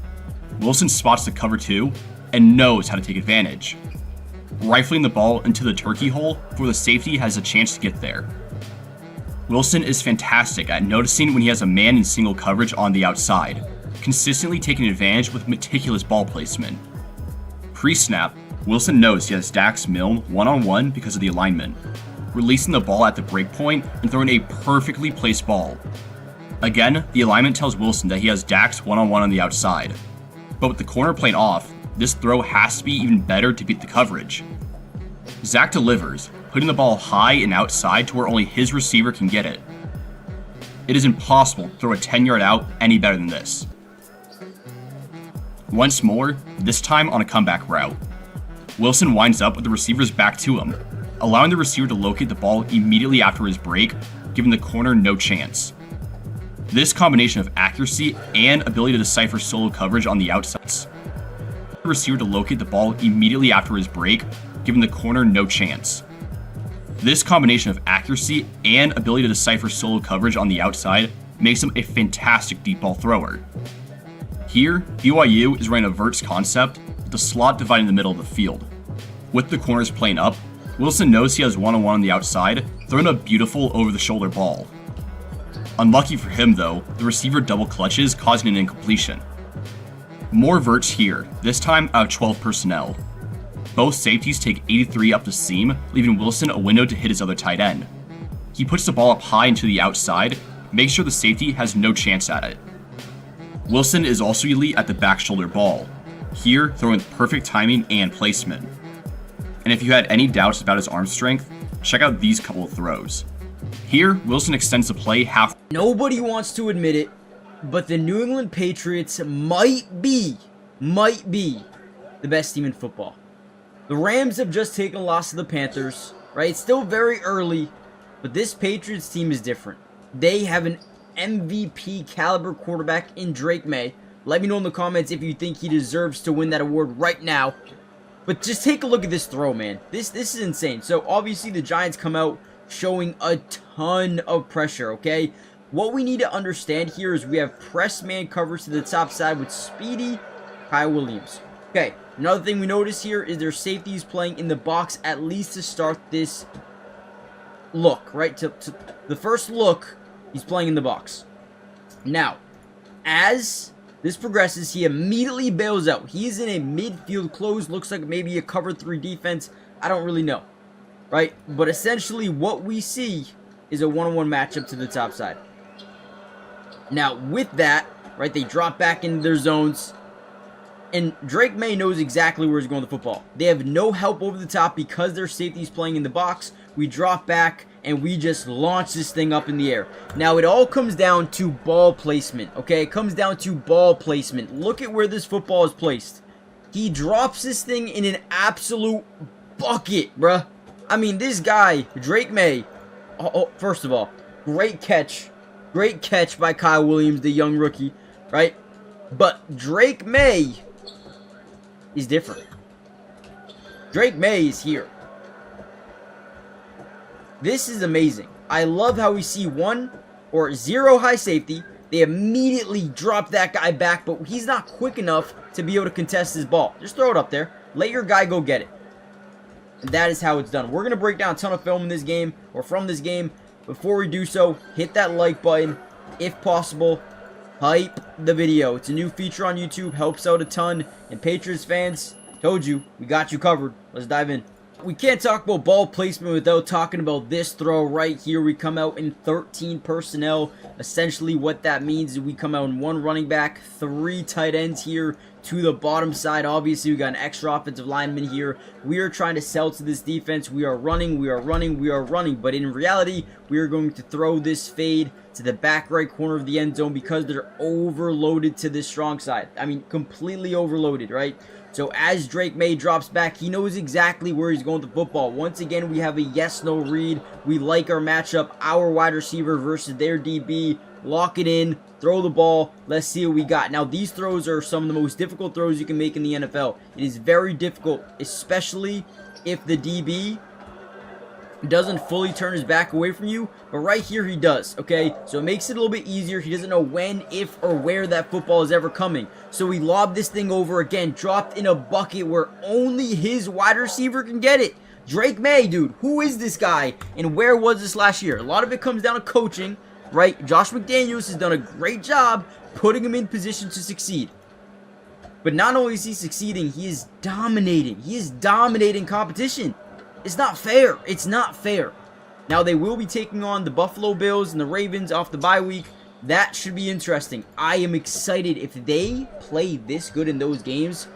Wilson spots the cover 2 and knows how to take advantage, rifling the ball into the turkey hole before the safety has a chance to get there. Wilson is fantastic at noticing when he has a man in single coverage on the outside, consistently taking advantage with meticulous ball placement. Pre-snap, Wilson knows he has Dax Milne one-on-one because of the alignment, releasing the ball at the break point and throwing a perfectly placed ball. Again, the alignment tells Wilson that he has Dax one-on-one on the outside, but with the corner plane off, this throw has to be even better to beat the coverage. Zach delivers, putting the ball high and outside to where only his receiver can get it. It is impossible to throw a 10-yard out any better than this. Once more, this time on a comeback route. Wilson winds up with the receiver's back to him, allowing the receiver to locate the ball immediately after his break, giving the corner no chance. This combination of accuracy and ability to decipher solo coverage on the outsides, the receiver to locate the ball immediately after his break, giving the corner no chance. This combination of accuracy and ability to decipher solo coverage on the outside makes him a fantastic deep ball thrower. Here, BYU is running a verts concept with the slot dividing the middle of the field. With the corners playing up, Wilson knows he has one-on-one on the outside, throwing a beautiful over-the-shoulder ball. Unlucky for him though, the receiver double clutches, causing an incompletion. More verts here, this time out of 12 personnel. Both safeties take 83 up the seam, leaving Wilson a window to hit his other tight end. He puts the ball up high into the outside, makes sure the safety has no chance at it. Wilson is also elite at the back shoulder ball, here throwing with perfect timing and placement. And if you had any doubts about his arm strength, check out these couple of throws. Here, Wilson extends the play half Nobody wants to admit it, but the New England Patriots might be the best team in football. The Rams have just taken a loss to the Panthers, right? It's still very early, but this Patriots team is different. They have an MVP caliber quarterback in Drake May. Let me know in the comments if you think he deserves to win that award right now. But just take a look at this throw, man. This is insane. So obviously the Giants come out showing a ton of pressure, okay? What we need to understand here is we have press man coverage to the top side with speedy Kyle Williams. Okay, another thing we notice here is their safeties playing in the box at least to start this look, right? To the first look, he's playing in the box. Now, as this progresses, he immediately bails out. He's in a midfield close, looks like maybe a cover 3 defense. I don't really know, right? But essentially what we see is a one-on-one matchup to the top side. Now, with that, right, they drop back into their zones. And Drake May knows exactly where he's going with the football. They have no help over the top because their safety's playing in the box. We drop back and we just launch this thing up in the air. Now, it all comes down to ball placement, okay? It comes down to ball placement. Look at where this football is placed. He drops this thing in an absolute bucket, bruh. I mean, this guy, Drake May, first of all, great catch. Great catch by Kyle Williams, the young rookie, right? But Drake May is different. Drake May is here. This is amazing. I love how we see 1 or 0 high safety. They immediately drop that guy back, but he's not quick enough to be able to contest his ball. Just throw it up there. Let your guy go get it. And that is how it's done. We're going to break down a ton of film in this game, or from this game. Before we do so, hit that like button. If possible, hype the video. It's a new feature on YouTube, helps out a ton. And Patriots fans, told you, we got you covered. Let's dive in. We can't talk about ball placement without talking about this throw right here. We come out in 13 personnel. Essentially what that means is we come out in 1 running back, 3 tight ends here to the bottom side. Obviously we got an extra offensive lineman here. We are trying to sell to this defense. We are running, but in reality we are going to throw this fade to the back right corner of the end zone because they're overloaded to the strong side. I mean, completely overloaded, right? So as Drake May drops back, he knows exactly where he's going with the football. Once again, we have a yes-no read. We like our matchup, our wide receiver versus their DB. Lock it in, throw the ball, let's see what we got. Now, these throws are some of the most difficult throws you can make in the NFL. It is very difficult, especially if the DB doesn't fully turn his back away from you, but right here he does, okay? So it makes it a little bit easier. He doesn't know when, if, or where that football is ever coming. So we lob this thing over again, dropped in a bucket where only his wide receiver can get it. Drake May, dude, who is this guy, and where was this last year? A lot of it comes down to coaching, right? Josh McDaniels has done a great job putting him in position to succeed. But not only is he succeeding, he is dominating. He is dominating competition. It's not fair. It's not fair. Now, they will be taking on the Buffalo Bills and the Ravens off the bye week. That should be interesting. I am excited. If they play this good in those games,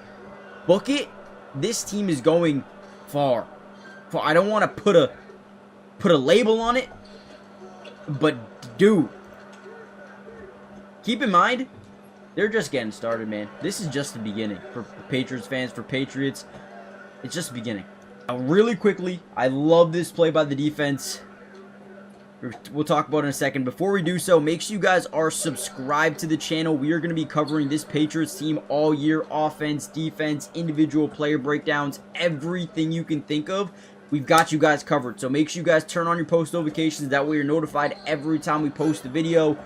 book it. This team is going far. I don't want to put a label on it, but dude, keep in mind, they're just getting started, man. This is just the beginning for Patriots fans, for Patriots. It's just the beginning. Now, really quickly, I love this play by the defense. We'll talk about it in a second. Before we do so, make sure you guys are subscribed to the channel. We are going to be covering this Patriots team all year. Offense, defense, individual player breakdowns, everything you can think of. We've got you guys covered. So make sure you guys turn on your post notifications. That way you're notified every time we post a video.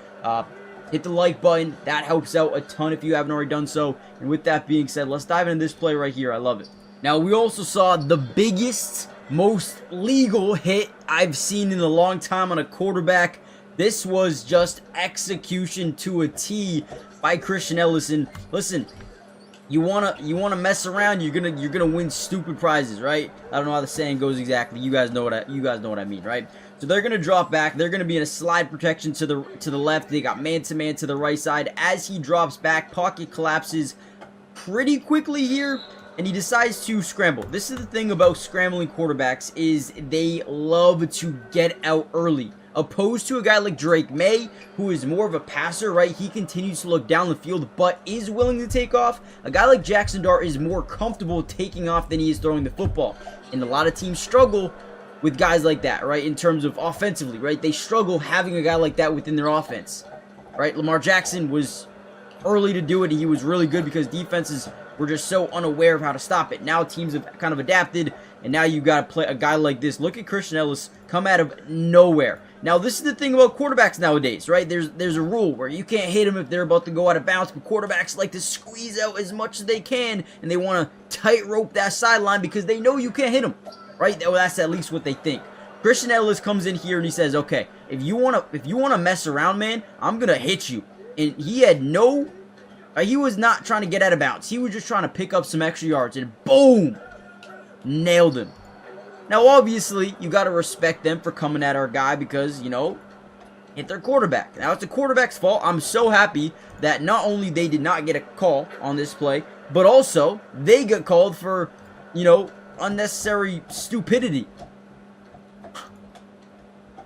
Hit the like button. That helps out a ton if you haven't already done so. And with that being said, let's dive into this play right here. I love it. Now, we also saw the biggest, most legal hit I've seen in a long time on a quarterback. This was just execution to a T by Christian Ellison. Listen, you wanna mess around, you're gonna win stupid prizes, right? I don't know how the saying goes exactly. You guys know what I mean, right? So they're gonna drop back. They're gonna be in a slide protection to the left. They got man-to-man to the right side. As he drops back, pocket collapses pretty quickly here, and he decides to scramble. This is the thing about scrambling quarterbacks, is they love to get out early, opposed to a guy like Drake May, who is more of a passer, right? He continues to look down the field, but is willing to take off. A guy like Jackson Dart is more comfortable taking off than he is throwing the football. And a lot of teams struggle with guys like that, right? In terms of offensively, right? They struggle having a guy like that within their offense, right? Lamar Jackson was early to do it. He was really good because defenses were just so unaware of how to stop it. Now teams have kind of adapted, and now you got to play a guy like this. Look at Christian Ellis come out of nowhere. Now, this is the thing about quarterbacks nowadays, right? There's a rule where you can't hit them if they're about to go out of bounds, but quarterbacks like to squeeze out as much as they can, and they want to tightrope that sideline because they know you can't hit them, right? Well, that's at least what they think. Christian Ellis comes in here and he says, okay, if you wanna mess around, man, I'm gonna hit you. And he had he was not trying to get out of bounds. He was just trying to pick up some extra yards, and boom, nailed him. Now, obviously, you got to respect them for coming at our guy because, you know, hit their quarterback. Now, it's the quarterback's fault. I'm so happy that not only they did not get a call on this play, but also they got called for, you know, unnecessary stupidity.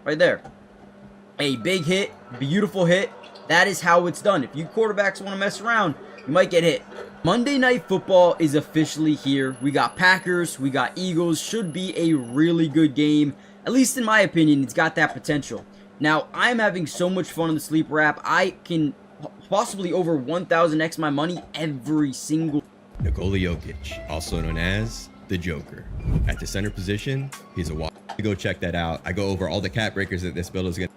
Right there. A big hit, beautiful hit. That is how it's done. If you quarterbacks want to mess around, you might get hit. Monday Night Football is officially here. We got Packers, we got Eagles. Should be a really good game. At least in my opinion, it's got that potential. Now, I'm having so much fun in the sleeper app. I can possibly over 1,000x my money every single. Nikola Jokic, also known as the Joker. At the center position, he's a walk. Go check that out. I go over all the cap breakers that this build is going to.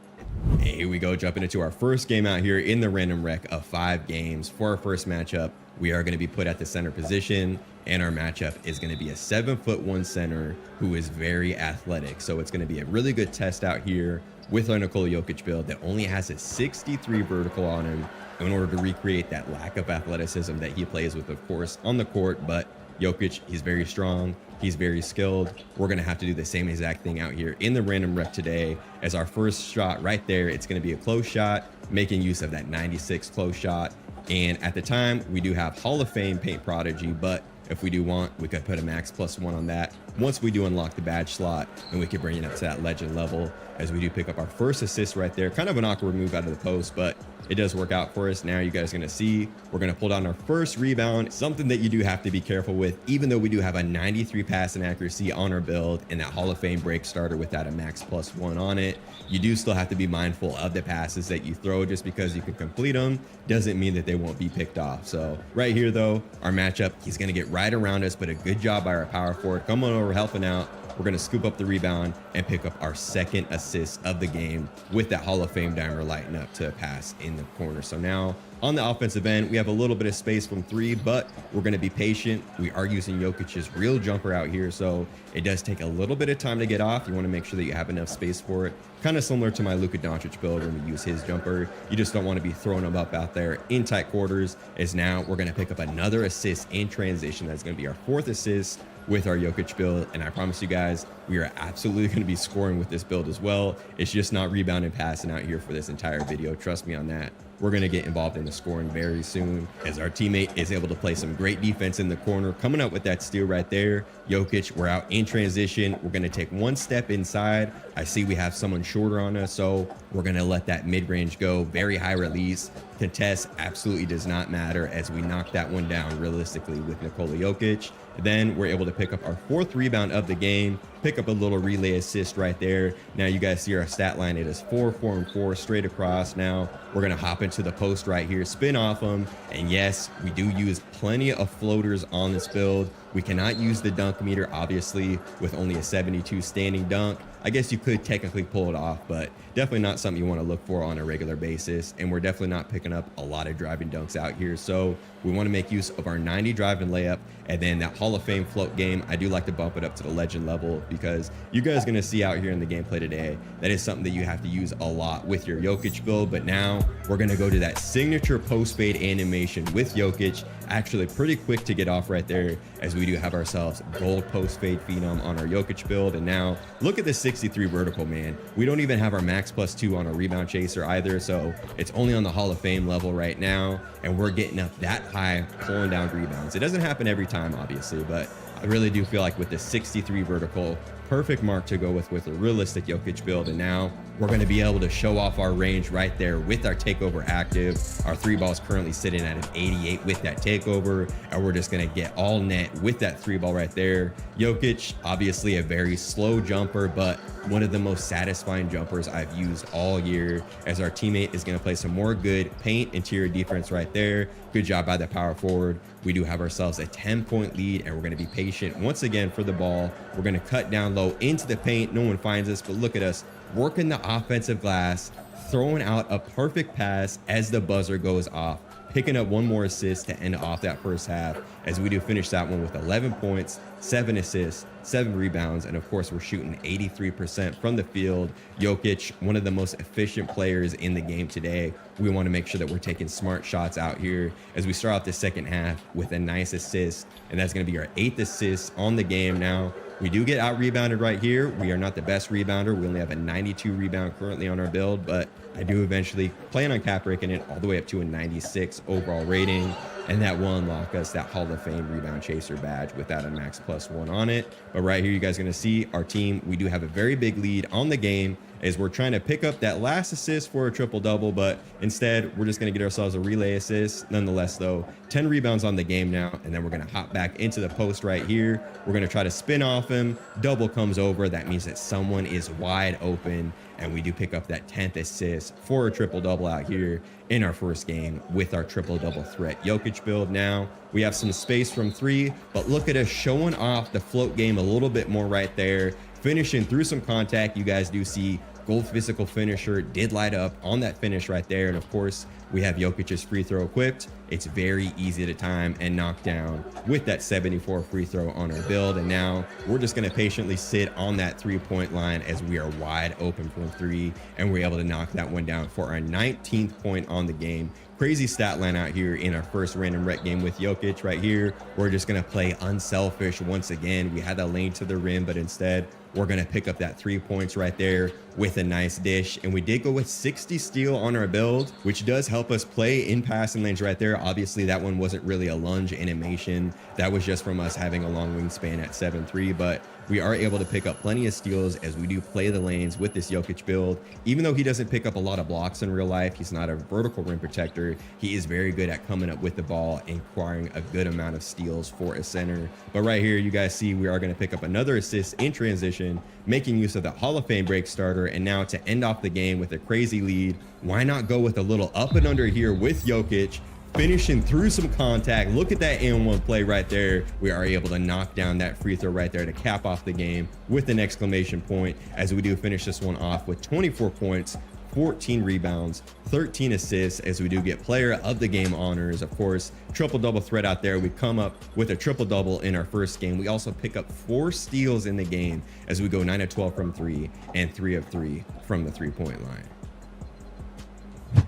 And here we go, jumping into our first game out here in the random rec of 5 games. For our first matchup, we are going to be put at the center position, and our matchup is going to be a 7'1" center who is very athletic. So it's going to be a really good test out here with our Nikola Jokic build that only has a 63 vertical on him in order to recreate that lack of athleticism that he plays with, of course, on the court. But Jokic, he's very strong. He's very skilled. We're going to have to do the same exact thing out here in the random rec today. As our first shot right there, it's going to be a close shot, making use of that 96 close shot. And at the time, we do have Hall of Fame Paint Prodigy, but if we do want, we could put a max +1 on that once we do unlock the badge slot, and we could bring it up to that legend level as we do pick up our first assist right there. Kind of an awkward move out of the post, but it does work out for us. Now you guys are going to see we're going to pull down our first rebound, something that you do have to be careful with. Even though we do have a 93 passing accuracy on our build and that Hall of Fame break starter without a max +1 on it, you do still have to be mindful of the passes that you throw. Just because you can complete them doesn't mean that they won't be picked off. So right here though, our matchup, he's going to get right around us, but a good job by our power forward. Come on over, helping out. We're going to scoop up the rebound and pick up our second assist of the game with that Hall of Fame dimer lighting up to pass in the corner. So now on the offensive end, we have a little bit of space from 3, but we're going to be patient. We are using Jokic's real jumper out here, so it does take a little bit of time to get off. You want to make sure that you have enough space for it. Kind of similar to my Luka Doncic build when we use his jumper. You just don't want to be throwing him up out there in tight quarters. As now we're going to pick up another assist in transition. That's going to be our 4th assist with our Jokic build, and I promise you guys, we are absolutely going to be scoring with this build as well. It's just not rebounding passing out here for this entire video. Trust me on that. We're going to get involved in the scoring very soon as our teammate is able to play some great defense in the corner, coming up with that steal right there. Jokic, we're out in transition. We're going to take 1 step inside. I see we have someone shorter on us, so we're going to let that mid-range go. Very high release. Contest absolutely does not matter as we knock that one down realistically with Nikola Jokic. Then we're able to pick up our 4th rebound of the game, pick up a little relay assist right there. Now you guys see our stat line. It is 4, 4, and 4 straight across. Now we're going to hop into the post right here, spin off them. And yes, we do use plenty of floaters on this build. We cannot use the dunk meter, obviously, with only a 72 standing dunk. I guess you could technically pull it off, but definitely not something you want to look for on a regular basis. And we're definitely not picking up a lot of driving dunks out here. So we want to make use of our 90 driving layup, and then that Hall of Fame float game. I do like to bump it up to the legend level because you guys are going to see out here in the gameplay today, that is something that you have to use a lot with your Jokic build. But now we're going to go to that signature post fade animation with Jokic. Actually pretty quick to get off right there, as we do have ourselves gold post fade phenom on our Jokic build. And now look at the 63 vertical, man. We don't even have our max +2 on a rebound chaser either, so it's only on the Hall of Fame level right now, and we're getting up that high pulling down rebounds. It doesn't happen every time, obviously, but I really do feel like with the 63 vertical, perfect mark to go with a realistic Jokic build. And now we're going to be able to show off our range right there with our takeover active. Our 3 ball is currently sitting at an 88 with that takeover, and we're just going to get all net with that 3 ball right there. Jokic, obviously a very slow jumper, but one of the most satisfying jumpers I've used all year, as our teammate is going to play some more good paint interior defense right there. Good job by the power forward. We do have ourselves a 10-point lead, and we're going to be patient once again for the ball. We're going to cut down low into the paint. No one finds us, but look at us working the offensive glass, throwing out a perfect pass as the buzzer goes off, picking up one more assist to end off that first half, as we do finish that one with 11 points, 7 assists, 7 rebounds, and of course we're shooting 83% from the field. Jokic, one of the most efficient players in the game today. We want to make sure that we're taking smart shots out here as we start off the second half with a nice assist, and that's going to be our 8th assist on the game. Now we do get out rebounded right here. We are not the best rebounder. We only have a 92 rebound currently on our build, but I do eventually plan on cap breaking it all the way up to a 96 overall rating, and that will unlock us that Hall of Fame rebound chaser badge without a max +1 on it. But right here, you guys are going to see our team. We do have a very big lead on the game as we're trying to pick up that last assist for a triple-double, but instead we're just going to get ourselves a relay assist. Nonetheless though, 10 rebounds on the game now, and then we're going to hop back into the post right here. We're going to try to spin off him. Double comes over. That means that someone is wide open, and we do pick up that 10th assist for a triple-double out here in our first game with our triple-double threat Jokic build. Now we have some space from 3, but look at us showing off the float game a little bit more right there, finishing through some contact. You guys do see gold physical finisher did light up on that finish right there, and of course we have Jokic's free throw equipped. It's very easy to time and knock down with that 74 free throw on our build. And now we're just going to patiently sit on that 3-point line as we are wide open from 3, and we're able to knock that one down for our 19th point on the game. Crazy stat line out here in our first random rec game with Jokic right here. We're just going to play unselfish once again. We had that lane to the rim, but instead we're going to pick up that 3 points right there with a nice dish. And we did go with 60 steal on our build, which does help us play in passing lanes right there. Obviously that one wasn't really a lunge animation. That was just from us having a long wingspan at 7'3", but we are able to pick up plenty of steals as we do play the lanes with this Jokic build. Even though he doesn't pick up a lot of blocks in real life, he's not a vertical rim protector. He is very good at coming up with the ball and acquiring a good amount of steals for a center. But right here, you guys see we are going to pick up another assist in transition, making use of the Hall of Fame break starter. And now to end off the game with a crazy lead, why not go with a little up and under here with Jokic, finishing through some contact. Look at that and1 play right there. We are able to knock down that free throw right there to cap off the game with an exclamation point, as we do finish this one off with 24 points, 14 rebounds, 13 assists, as we do get player of the game honors. Of course, triple-double threat out there. We come up with a triple-double in our first game. We also pick up 4 steals in the game as we go 9 of 12 from 3 and 3 of 3 from the 3-point line.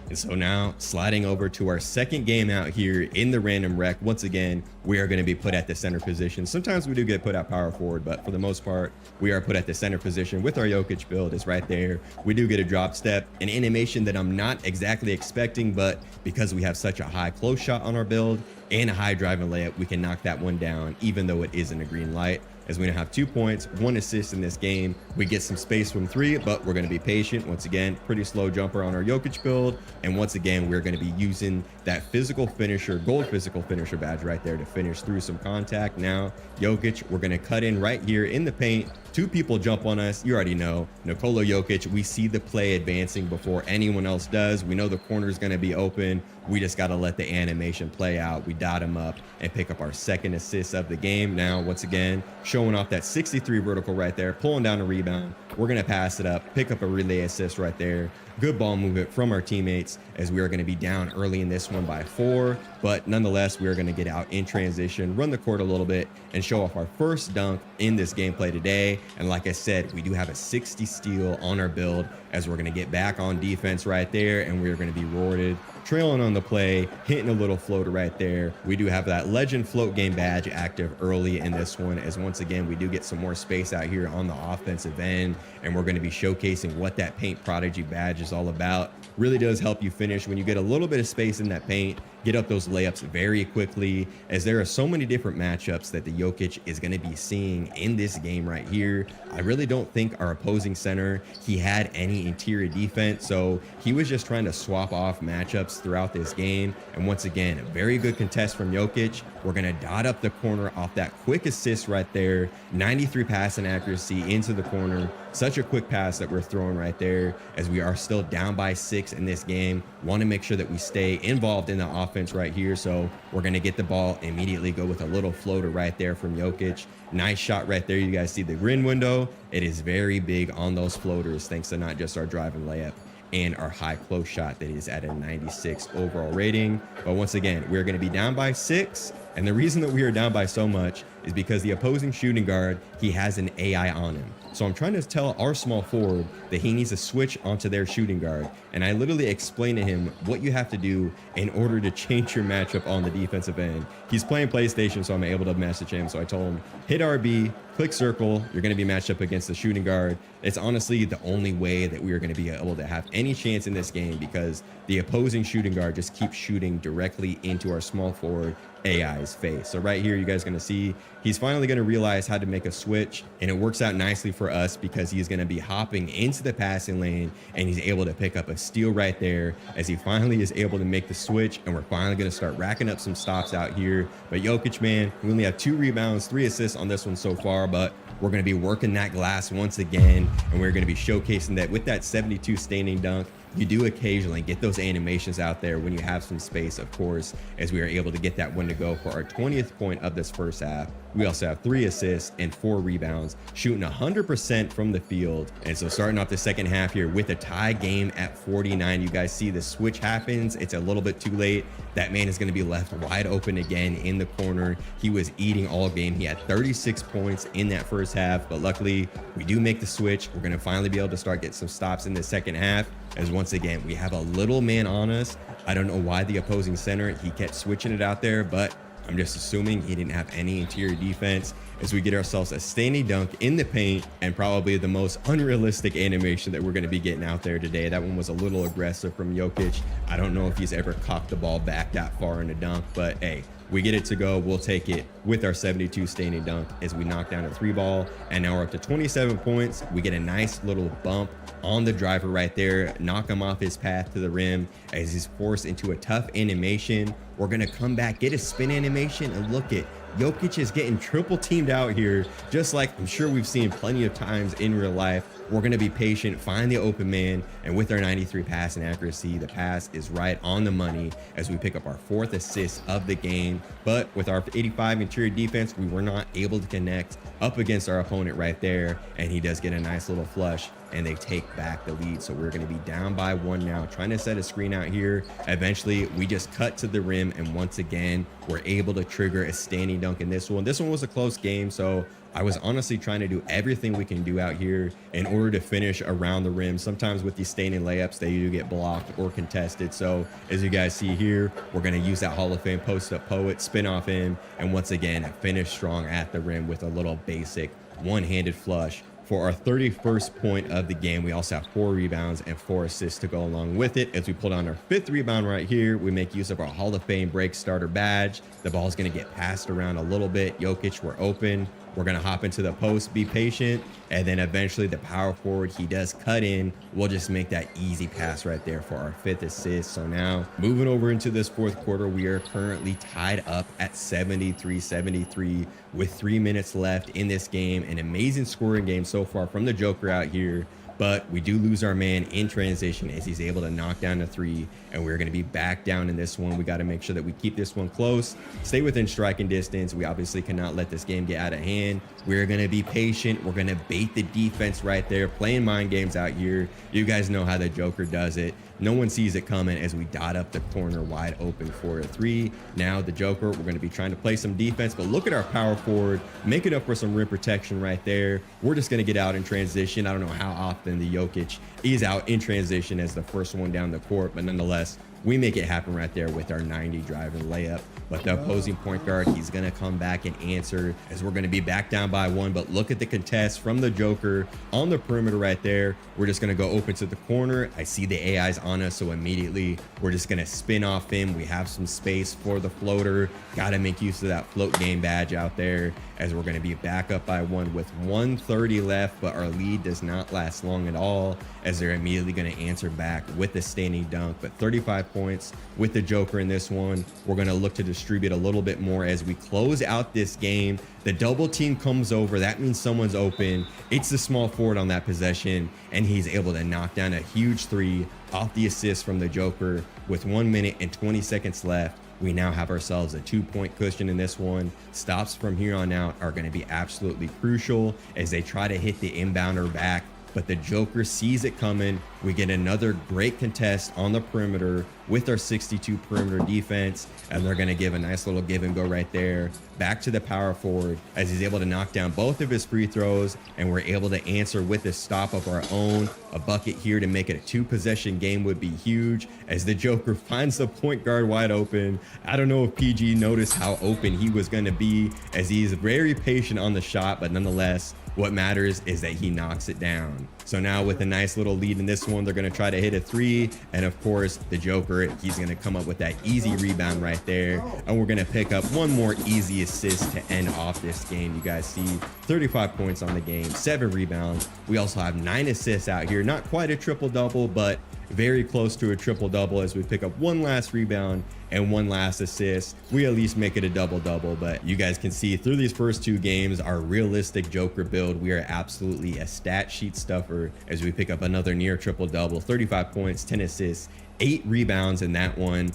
And so now sliding over to our second game out here in the random rec. Once again, we are going to be put at the center position. Sometimes we do get put at power forward, but for the most part, we are put at the center position with our Jokic build. Is right there. We do get a drop step, an animation that I'm not exactly expecting, but because we have such a high close shot on our build and a high driving layup, we can knock that one down, even though it isn't a green light. As we now have 2 points, 1 assist in this game. We get some space from 3, but we're going to be patient. Once again, pretty slow jumper on our Jokic build. And once again, we're going to be using that physical finisher, gold physical finisher badge right there to finish through some contact. Now, Jokic, we're going to cut in right here in the paint. 2 people jump on us. You already know. Nikola Jokic, we see the play advancing before anyone else does. We know the corner is going to be open. We just got to let the animation play out. We dot him up and pick up our second assist of the game. Now, once again, showing off that 63 vertical right there, pulling down a rebound. We're going to pass it up, pick up a relay assist right there. Good ball movement from our teammates, as we are going to be down early in this one by 4. But nonetheless, we are going to get out in transition, run the court a little bit, and show off our first dunk in this gameplay today. And like I said, we do have a 60 steal on our build, as we're going to get back on defense right there, and we are going to be rewarded. Trailing on the play, hitting a little floater right there. We do have that legend float game badge active early in this one, as once again we do get some more space out here on the offensive end, and we're going to be showcasing what that paint prodigy badge is all about. Really does help you finish when you get a little bit of space in that paint, get up those layups very quickly, as there are so many different matchups that the Jokic is going to be seeing in this game right here. I really don't think our opposing center, he had any interior defense, so he was just trying to swap off matchups throughout this game. And once again, a very good contest from Jokic. We're going to dot up the corner off that quick assist right there. 93 passing accuracy into the corner. Such a quick pass that we're throwing right there, as we are still down by 6 in this game. Want to make sure that we stay involved in the offense right here. So we're going to get the ball, immediately go with a little floater right there from Jokic. Nice shot right there. You guys see the grin window. It is very big on those floaters, thanks to not just our driving layup and our high close shot that is at a 96 overall rating. But once again, we're going to be down by 6. And the reason that we are down by so much is because the opposing shooting guard, he has an AI on him. So I'm trying to tell our small forward that he needs to switch onto their shooting guard. And I literally explain to him what you have to do in order to change your matchup on the defensive end. He's playing PlayStation, so I'm able to message him. So I told him, hit RB, click circle. You're going to be matched up against the shooting guard. It's honestly the only way that we are going to be able to have any chance in this game, because the opposing shooting guard just keeps shooting directly into our small forward AI's face. So right here, you guys are going to see he's finally going to realize how to make a switch, and it works out nicely for us because he's going to be hopping into the passing lane, and he's able to pick up a steal right there as he finally is able to make the switch. And we're finally going to start racking up some stops out here. But Jokic, man, we only have 2 rebounds, 3 assists on this one so far, but we're going to be working that glass once again, and we're going to be showcasing that with that 72 standing dunk. You do occasionally get those animations out there when you have some space, of course, as we are able to get that one to go for our 20th point of this first half. We also have 3 assists and 4 rebounds, shooting 100% from the field. And so starting off the second half here with a tie game at 49, you guys see the switch happens. It's a little bit too late. That man is going to be left wide open again in the corner. He was eating all game. He had 36 points in that first half, but luckily we do make the switch. We're going to finally be able to start getting some stops in the second half, as once again, we have a little man on us. I don't know why the opposing center, he kept switching it out there, but I'm just assuming he didn't have any interior defense, as we get ourselves a standing dunk in the paint, and probably the most unrealistic animation that we're going to be getting out there today. That one was a little aggressive from Jokic. I don't know if he's ever cocked the ball back that far in a dunk, but hey, we get it to go. We'll take it with our 72 standing dunk as we knock down a 3 ball. And now we're up to 27 points. We get a nice little bump on the driver right there, knock him off his path to the rim as he's forced into a tough animation. We're going to come back, get a spin animation, and look at Jokic is getting triple teamed out here, just like I'm sure we've seen plenty of times in real life. We're going to be patient, find the open man, and with our 93 passing accuracy, the pass is right on the money as we pick up our 4th assist of the game. But with our 85 interior defense, we were not able to connect up against our opponent right there, and he does get a nice little flush, and they take back the lead. So we're going to be down by 1 now, trying to set a screen out here. Eventually, we just cut to the rim, and once again, we're able to trigger a standing dunk in this one. This one was a close game, so I was honestly trying to do everything we can do out here in order to finish around the rim. Sometimes with these standing layups, they do get blocked or contested. So as you guys see here, we're going to use that Hall of Fame post-up poet, spin off him, and once again, finish strong at the rim with a little basic one-handed flush for our 31st point of the game. We also have 4 rebounds and 4 assists to go along with it. As we pull down our 5th rebound right here, we make use of our Hall of Fame break starter badge. The ball is going to get passed around a little bit. Jokic, we're open. We're going to hop into the post, be patient, and then eventually the power forward, he does cut in. We'll just make that easy pass right there for our 5th assist. So now moving over into this 4th quarter, we are currently tied up at 73-73 with 3 minutes left in this game. An amazing scoring game so far from the Joker out here. But we do lose our man in transition as he's able to knock down a 3, and we're going to be back down in this one. We got to make sure that we keep this one close, stay within striking distance. We obviously cannot let this game get out of hand. We're going to be patient. We're going to bait the defense right there, playing mind games out here. You guys know how the Joker does it. No one sees it coming as we dot up the corner wide open for a 3. Now the Joker, we're going to be trying to play some defense, but look at our power forward, make it up for some rim protection right there. We're just going to get out in transition. I don't know how often the Jokic is out in transition as the first one down the court, but nonetheless, we make it happen right there with our 90 driving layup. but the opposing point guard, he's going to come back and answer as we're going to be back down by 1. But look at the contest from the Joker on the perimeter right there. We're just going to go open to the corner. I see the AI's on us, so immediately we're just going to spin off him. We have some space for the floater. Got to make use of that float game badge out there as we're going to be back up by 1 with 1:30 left, but our lead does not last long at all as they're immediately going to answer back with the standing dunk. But 35 points with the Joker in this one. We're going to look to distribute a little bit more as we close out this game. The double team comes over. That means someone's open. It's the small forward on that possession, and he's able to knock down a huge 3 off the assist from the Joker with 1 minute and 20 seconds left. We now have ourselves a 2-point cushion in this one. Stops from here on out are going to be absolutely crucial as they try to hit the inbounder back, but the Joker sees it coming. We get another great contest on the perimeter with our 62 perimeter defense, and they're going to give a nice little give and go right there back to the power forward as he's able to knock down both of his free throws, and we're able to answer with a stop of our own. A bucket here to make it a 2-possession game would be huge as the Joker finds the point guard wide open. I don't know if PG noticed how open he was going to be as he's very patient on the shot, but nonetheless, what matters is that he knocks it down. So now with a nice little lead in this one, they're going to try to hit a 3. And of course, the Joker, he's going to come up with that easy rebound right there. And we're going to pick up one more easy assist to end off this game. You guys see 35 points on the game, 7 rebounds. We also have 9 assists out here. Not quite a triple-double, but very close to a triple-double as we pick up 1 last rebound and 1 last assist. We at least make it a double-double, but you guys can see through these first 2 games, our realistic Joker build, we are absolutely a stat sheet stuffer as we pick up another near triple-double, 35 points, 10 assists, 8 rebounds in that one.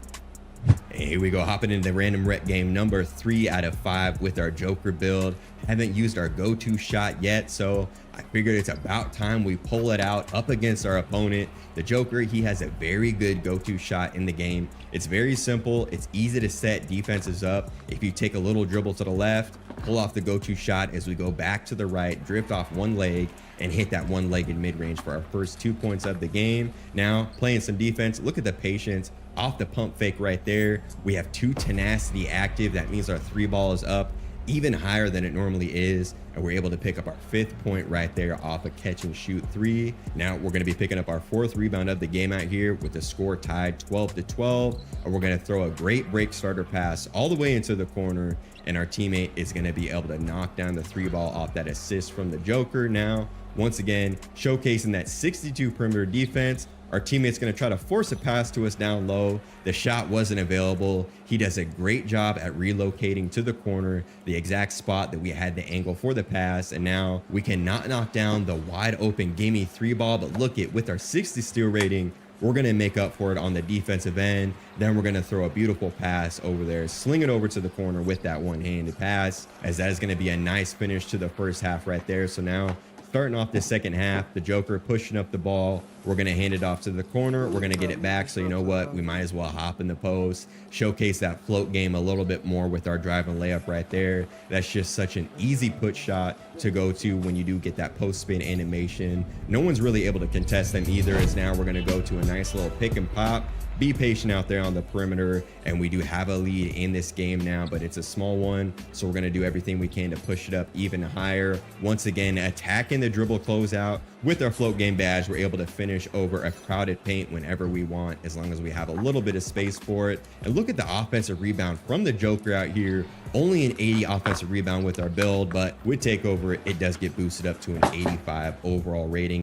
And here we go, hopping into random rep game number 3 out of 5 with our Joker build. Haven't used our go-to shot yet, so I figured it's about time we pull it out up against our opponent. The Joker, he has a very good go-to shot in the game. It's very simple. It's easy to set defenses up. If you take a little dribble to the left, pull off the go-to shot as we go back to the right, drift off one leg, and hit that one-legged mid-range for our first 2 points of the game. Now, playing some defense, look at the patience. Off the pump fake right there, we have 2 tenacity active. That means our 3 ball is up even higher than it normally is, and we're able to pick up our 5th point right there off a catch and shoot 3. Now we're going to be picking up our 4th rebound of the game out here with the score tied 12-12, and we're going to throw a great break starter pass all the way into the corner, and our teammate is going to be able to knock down the 3 ball off that assist from the Joker. Now once again, showcasing that 62 perimeter defense. Our teammate's going to try to force a pass to us down low. The shot wasn't available. He does a great job at relocating to the corner, the exact spot that we had the angle for the pass. And now we cannot knock down the wide open gimme 3 ball. But look at, with our 60 steal rating, we're going to make up for it on the defensive end. Then we're going to throw a beautiful pass over there, sling it over to the corner with that one-handed pass, as that is going to be a nice finish to the first half right there. So now, starting off the second half, the Joker pushing up the ball. We're going to hand it off to the corner. We're going to get it back. So you know what? We might as well hop in the post, showcase that float game a little bit more with our drive and layup right there. That's just such an easy put shot to go to when you do get that post spin animation. No one's really able to contest them either, as now we're going to go to a nice little pick and pop. Be patient out there on the perimeter, and we do have a lead in this game now, but it's a small one, so we're going to do everything we can to push it up even higher. Once again, attacking the dribble closeout with our float game badge. We're able to finish over a crowded paint whenever we want, as long as we have a little bit of space for it. And look at the offensive rebound from the Joker out here. Only an 80 offensive rebound with our build, but with takeover, it does get boosted up to an 85 overall rating.